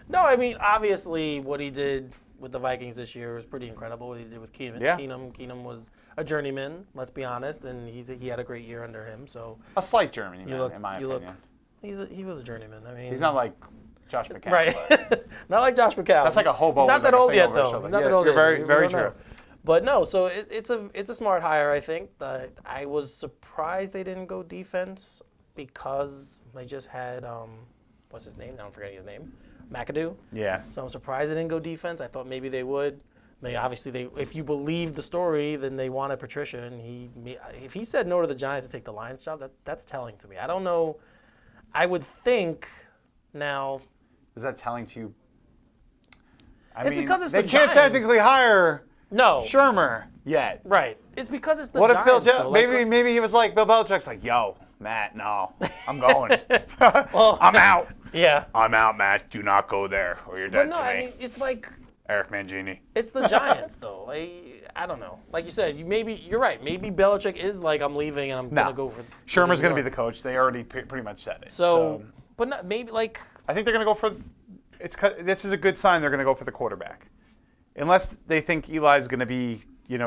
No, I mean, obviously what he did with the Vikings this year was pretty incredible. What he did with Keenum. Yeah. Keenum was a journeyman, let's be honest, and he had a great year under him. So a slight journeyman, in my opinion. He was a journeyman. I mean, he's not like Josh McCown. Right. Not like Josh McCown. That's like a hobo. He's not that old yet, though. He's not that old yet. You're very true. But no, so it's a smart hire, I think. I was surprised they didn't go defense because they just had what's his name? Now I'm forgetting his name. McAdoo. Yeah. So I'm surprised they didn't go defense. I thought maybe they would. If you believe the story, then they wanted Patricia, and if he said no to the Giants to take the Lions job, that's telling to me. I don't know. I would think now. Is that telling to you? Because they can't technically hire Shurmur yet. Right. It's because it's the What Giants. If Bill maybe he was like Bill Belichick's like, yo, Matt, no, I'm going. Well, I'm out. Yeah. I'm out, Matt. Do not go there, or you're dead to me. I mean, it's like Eric Mangini. It's the Giants, though. I don't know. Like you said, you're right. Maybe Belichick is like, I'm leaving and I'm gonna go for. Shurmur's gonna be the coach. They already pretty much said it. But not, maybe like. I think they're gonna go for. This is a good sign. They're gonna go for the quarterback, unless they think Eli's gonna be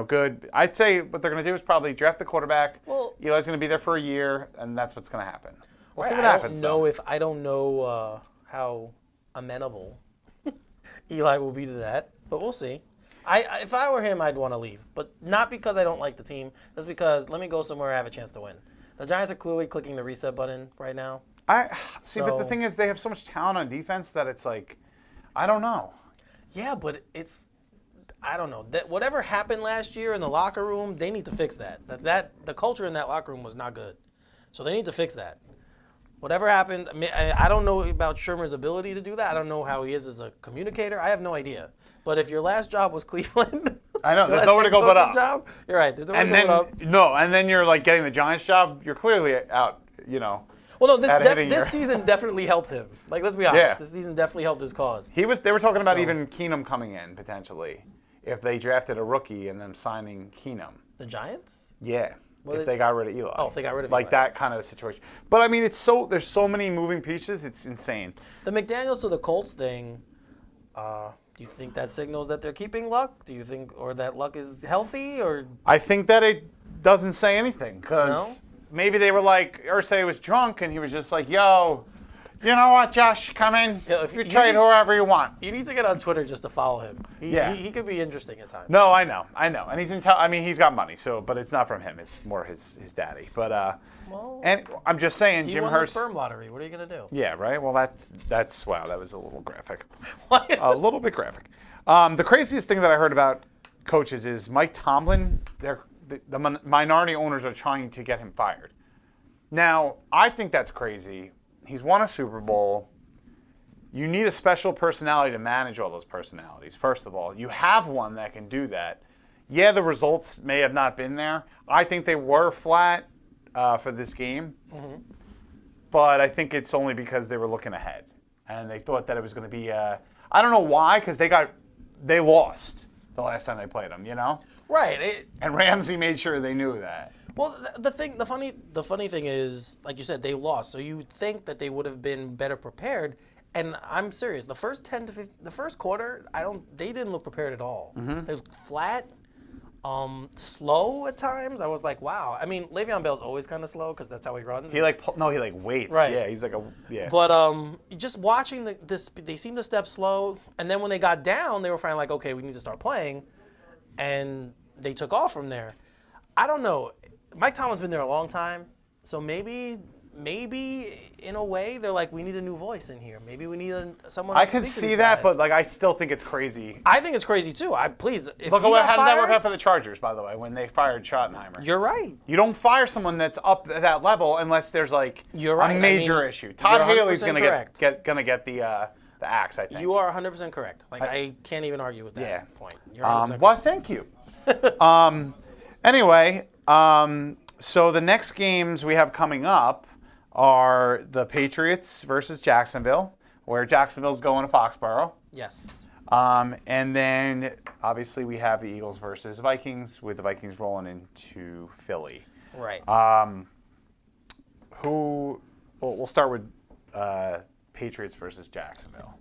good. I'd say what they're gonna do is probably draft the quarterback. Well, Eli's gonna be there for a year, and that's what's gonna happen. We'll see what I happens. I don't know how amenable Eli will be to that, but we'll see. If I were him, I'd want to leave, but not because I don't like the team. Just because let me go somewhere I have a chance to win. The Giants are clearly clicking the reset button right now. But the thing is, they have so much talent on defense that it's like, I don't know. Yeah, but I don't know. That whatever happened last year in the locker room, they need to fix that. That the culture in that locker room was not good. So they need to fix that. Whatever happened, I don't know about Shermer's ability to do that. I don't know how he is as a communicator. I have no idea. But if your last job was Cleveland, I know there's nowhere to go but up. Job, you're right. There's nowhere And to go then but up. no, and then you're like getting the Giants job. You're clearly out. Well, no, at hitting this your- season definitely helped him. Like, let's be honest. Yeah. This season definitely helped his cause. They were talking about So- even Keenum coming in potentially, if they drafted a rookie and then signing Keenum. The Giants? Yeah. Well, If they got rid of Eli. Oh, if they got rid of like Eli. that kind of situation. But I mean, there's so many moving pieces. It's insane. The McDaniels to the Colts thing, do you think that signals that they're keeping Luck? Do you think, or that Luck is healthy, or I think that it doesn't say anything because No? maybe they were like, Irsay was drunk and he was just like, yo, you know what, Josh, come in. Yeah, if you you trade need- whoever you want. you need to get on Twitter just to follow him. Yeah. He could be interesting at times. No, I know. And he's he's got money, but it's not from him. It's more his daddy. But Well, and I'm just saying, he Jim won Hurst. the sperm lottery. What are you gonna do? Yeah, right. Well, that's wow. That was a little graphic. A little bit graphic. The craziest thing that I heard about coaches is Mike Tomlin. The minority owners are trying to get him fired. Now, I think that's crazy. He's won a Super Bowl. You need a special personality to manage all those personalities. First of all, you have one that can do that. Yeah, the results may have not been there. I think they were flat for this game. But I think it's only because they were looking ahead. And they thought that it was going to be, I don't know why, because they lost the last time they played them, Right. And Ramsey made sure they knew that. Well, the funny thing is, like you said, they lost. So you think that they would have been better prepared. And I'm serious. The first 10 to 15, the first quarter, they didn't look prepared at all. They looked flat, slow at times. I was like, wow. I mean, Le'Veon Bell's always kind of slow because that's how he runs. He waits. Right. Yeah, he's like But just watching this, they seemed to step slow. And then when they got down, they were finally like, okay, we need to start playing. And they took off from there. I don't know. Mike Tomlin's been there a long time. So maybe in a way they're like, we need a new voice in here. Maybe we need someone. I else to can speak to see these that, guys. but I still think it's crazy. I think it's crazy too. Please. If Look he at got how did that work fired, out for the Chargers, by the way, when they fired Schottenheimer. You're right. You don't fire someone that's up at that level unless there's like You're right. a I major mean, issue. Todd you're Haley's 100% gonna correct. get the axe, I think. You are 100% correct. I can't even argue with that Yeah. point. You're 100% Well, correct. thank you. Anyway, so the next games we have coming up are the Patriots versus Jacksonville, where Jacksonville's going to Foxborough. Yes. And then, obviously, we have the Eagles versus Vikings, with the Vikings rolling into Philly. Right. We'll start with Patriots versus Jacksonville.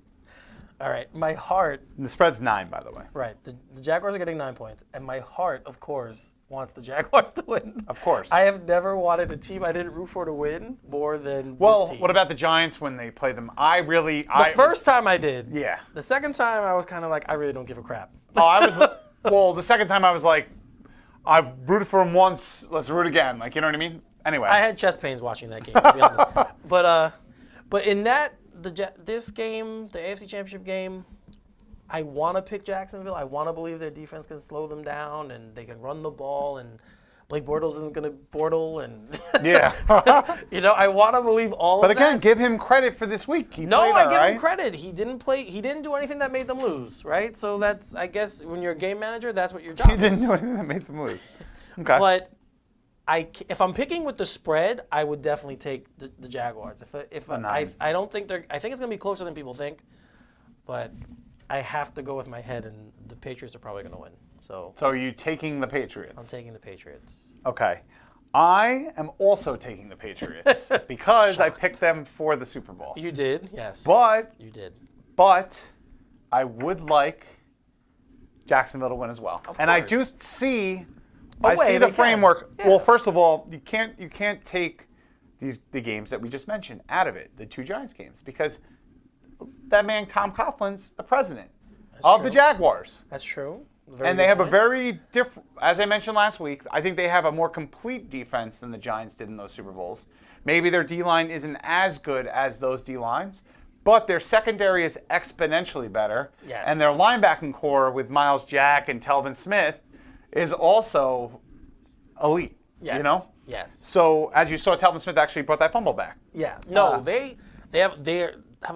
All right. My heart. And the spread's 9, by the way. Right. The Jaguars are getting 9 points, and my heart, of course, wants the Jaguars to win. Of course. I have never wanted a team I didn't root for to win more than Well, this team. what about the Giants when they played them? the first time I did? Yeah. The second time I was kind of like, I really don't give a crap. Well, the second time I was like, I rooted for them once, let's root again. Like, you know what I mean? Anyway. I had chest pains watching that game, to be honest. But in this game, the AFC Championship game, I want to pick Jacksonville. I want to believe their defense can slow them down and they can run the ball and Blake Bortles isn't going to Bortle and Yeah. I want to believe all But of again, that. give him credit for this week. He No, played I all give right. him credit. He didn't play. He didn't do anything that made them lose, right? So that's, I guess, when you're a game manager, that's what your job He is. didn't do anything that made them lose. Okay. But if I'm picking with the spread, I would definitely take the Jaguars. I don't think I think it's gonna be closer than people think, but I have to go with my head, and the Patriots are probably gonna win. So are you taking the Patriots? I'm taking the Patriots. Okay. I am also taking the Patriots because I picked them for the Super Bowl. You did, yes. But You did. I would like Jacksonville to win as well. Of And I course. do see Oh, I see wait, the they framework. can. Yeah. Well, first of all, you can't take the games that we just mentioned out of it, the 2 Giants games, because that man Tom Coughlin's the president of the true. Jaguars. That's true. And they have a very different, as I mentioned last week, I think they have a more complete defense than the Giants did in those Super Bowls. Maybe their D-line isn't as good as those D-lines, but their secondary is exponentially better. Yes. And their linebacking core with Miles Jack and Telvin Smith is also elite. Yes. You know? Yes. So as you saw, Telvin Smith actually brought that fumble back. Yeah. No, they have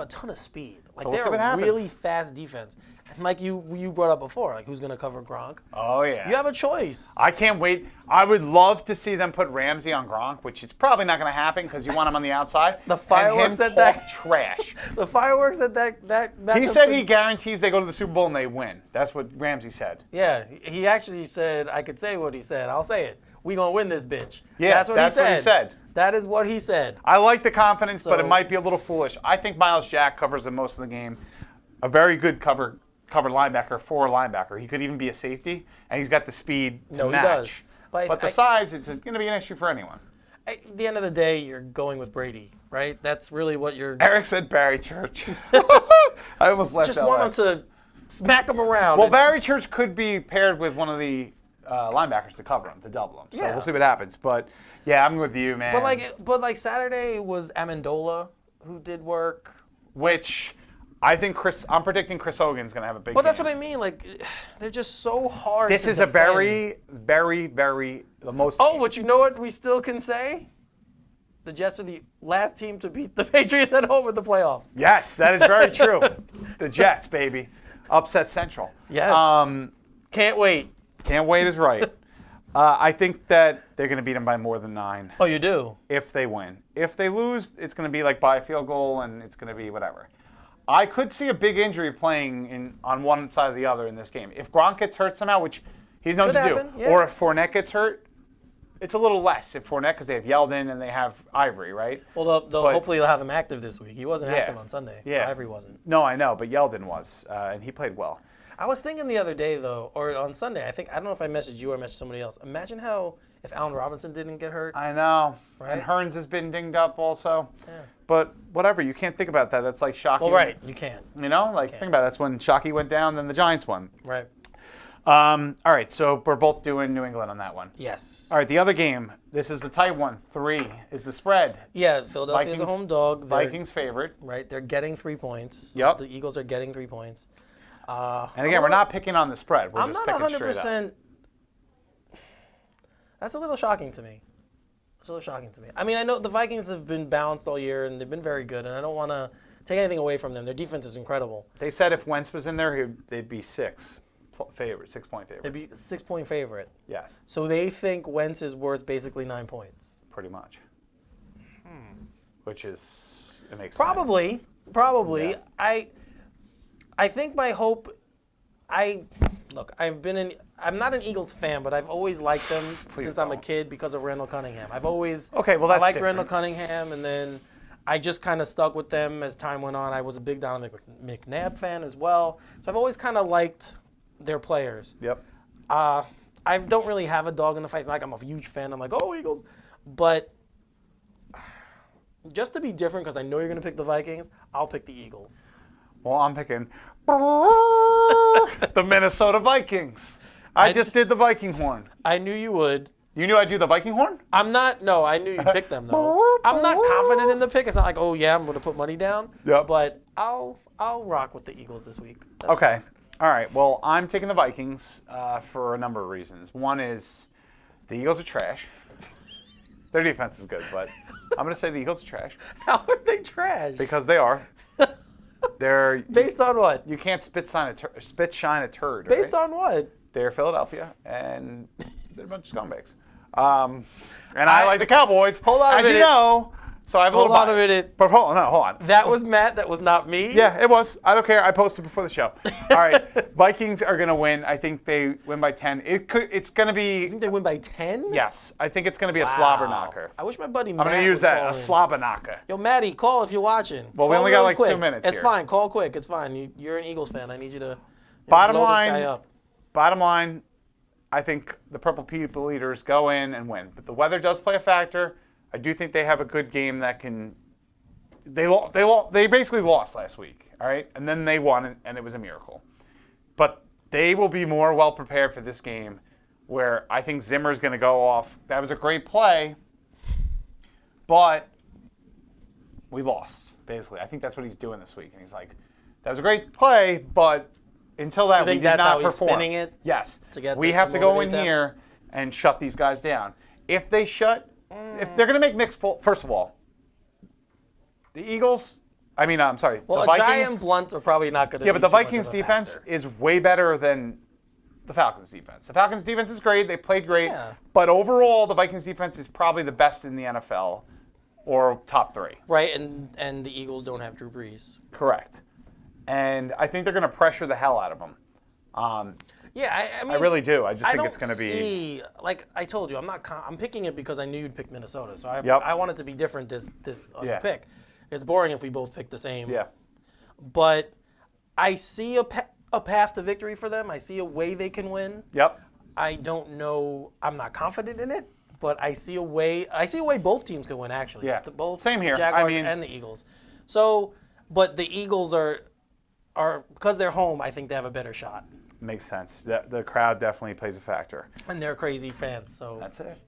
a ton of speed. Like So we'll see they're what a happens. really fast defense. And like you brought up before, like who's gonna cover Gronk? Oh yeah. You have a choice. I can't wait. I would love to see them put Ramsey on Gronk, which is probably not going to happen because you want him on the outside. The fireworks and him that talk trash. The fireworks that He said he guarantees they go to the Super Bowl and they win. That's what Ramsey said. Yeah, he actually said, I could say what he said. I'll say it. We gonna win this bitch. Yeah, that's what he said. That is what he said. I like the confidence, but it So- might be a little foolish. I think Miles Jack covers the most of the game. A very good cover linebacker for a linebacker. He could even be a safety, and he's got the speed to No, he match. does. But the size is going to be an issue for anyone. At the end of the day, you're going with Brady, right? That's really what you're. Eric said Barry Church. I almost left Just that want out. him to smack him around. Well, and- Barry Church could be paired with one of the linebackers to cover him, to double him. So Yeah. we'll see what happens. But yeah, I'm with you, man. But like Saturday was Amendola who did work. Which I think I'm predicting Chris Hogan's going to have a big But that's game. what I mean. Like they're just so hard. This to is a defend. very, very, very the most. Oh, but you know what we still can say? The Jets are the last team to beat the Patriots at home in the playoffs. Yes, that is very true. The Jets, baby, upset Central. Yes. Can't wait. Can't wait is right. I think that they're going to beat them by more than 9 Oh, you do? if they win. If they lose, it's going to be like by a field goal, and it's going to be whatever. I could see a big injury playing on one side or the other in this game. If Gronk gets hurt somehow, which he's known Could to happen, do, yeah. or if Fournette gets hurt, it's a little less if Fournette, because they have Yeldon and they have Ivory, right? Well, But- hopefully they'll have him active this week. He wasn't Yeah. active on Sunday. Yeah. Ivory wasn't. No, I know, but Yeldon was, and he played well. I was thinking the other day, though, or on Sunday, I don't know if I messaged you or messaged somebody else. Imagine how if Allen Robinson didn't get hurt. I know. Right? And Hearns has been dinged up also. Yeah. But whatever, you can't think about that. That's like Shockey. Well, right, you can't. You know, like think about it. That's when Shockey went down, then the Giants won. Right. All right, so we're both doing New England on that one. Yes. All right, the other game. This is the tight one. 3 is the spread. Yeah, Philadelphia's a Vikings- home dog. They're- Vikings favorite. Right, they're getting 3 points. Yep. The Eagles are getting 3 points. And again, we're not picking on the spread. We're I'm just not picking straight up. 100%. That's a little shocking to me. It's a little shocking to me. I mean, I know the Vikings have been balanced all year and they've been very good, and I don't want to take anything away from them. Their defense is incredible. They said if Wentz was in there, they'd be 6-point favorites. They'd be a 6-point favorite. Yes, So they think Wentz is worth basically 9 points. pretty much. Which is, it makes sense. Probably. Yeah. I think my hope. I'm not an Eagles fan, but I've always liked them Please since I'm a don't. kid because of Randall Cunningham. I've always Okay, well, I that's liked different. Randall Cunningham, and then I just kind of stuck with them as time went on. I was a big Donovan McNabb fan as well, so I've always kind of liked their players. Yep. I don't really have a dog in the fight. It's not like I'm a huge fan. I'm like, oh, Eagles. But just to be different, because I know you're going to pick the Vikings, I'll pick the Eagles. Well, I'm picking the Minnesota Vikings. I just did the Viking horn. I knew you would. You knew I'd do the Viking horn? I knew you picked them, though. I'm not confident in the pick. It's not like, oh, yeah, I'm going to put money down. Yep. But I'll rock with the Eagles this week. Okay. All right. Well, I'm taking the Vikings for a number of reasons. One is the Eagles are trash. Their defense is good, but I'm going to say the Eagles are trash How are they trash? because they are. They're Based on what? you can't spit shine a turd. Based right? on what? They're Philadelphia and they're a bunch of scumbags. And I like the Cowboys. Hold on a as you minute. know. So I have a Hold little on a bias. minute. But hold on. That was Matt. That was not me. Yeah, it was. I don't care. I posted before the show. All right, Vikings are gonna win. I think they win by 10. It's gonna You be think they win by 10? yes. I think it's gonna be a slobber knocker. I wish my buddy I'm Matt gonna use would that call a in. slobber knocker. Yo, Matty, call if you're watching. Well, we Call only got really like 2 quick. minutes It's here. fine. Call quick. It's fine. You're an Eagles fan. I need you to Bottom blow line. this guy up. Bottom line, I think the Purple People Eaters go in and win. But the weather does play a factor. I do think they have a good game that can. They basically lost last week, all right, and then they won, and it was a miracle. But they will be more well prepared for this game, where I think Zimmer's going to go off. That was a great play, but we lost, basically. I think that's what he's doing this week. And he's like, that was a great play, but until that, we think did that's not how he's perform. spinning it? Yes. To have to go in motivate them? here and shut these guys down. If they if they're going to make mixed, first of all, the Eagles, I'm sorry, Well, the a Vikings. giant blunt are probably not going to. Yeah, but the Vikings defense is way better than the Falcons defense. The Falcons defense is great. They played great. Yeah. But overall, the Vikings defense is probably the best in the NFL or top 3. Right, and the Eagles don't have Drew Brees. Correct. And I think they're going to pressure the hell out of them. Yeah, I mean, I really do. I just think don't it's going to be. see, like I told you, I'm picking it because I knew you'd pick Minnesota. So Yep. I want it to be different this Yeah. pick. It's boring if we both pick the same. Yeah. But I see a path to victory for them. I see a way they can win. Yep. I don't know. I'm not confident in it, but I see a way. I see a way both teams can win. Actually, Yeah. both Same here. The Jaguars I mean- and the Eagles. So, but the Eagles are because they're home. I think they have a better shot, Makes sense. The crowd definitely plays a factor. and they're crazy fans. So That's it.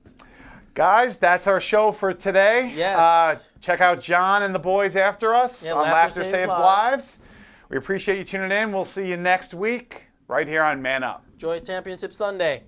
Guys, that's our show for today. Yes. Check out John and the boys after us Yeah, on Laughter Laughter Saves Saves Lives. Lives. We appreciate you tuning in. We'll see you next week right here on Man Up. enjoy Championship Sunday.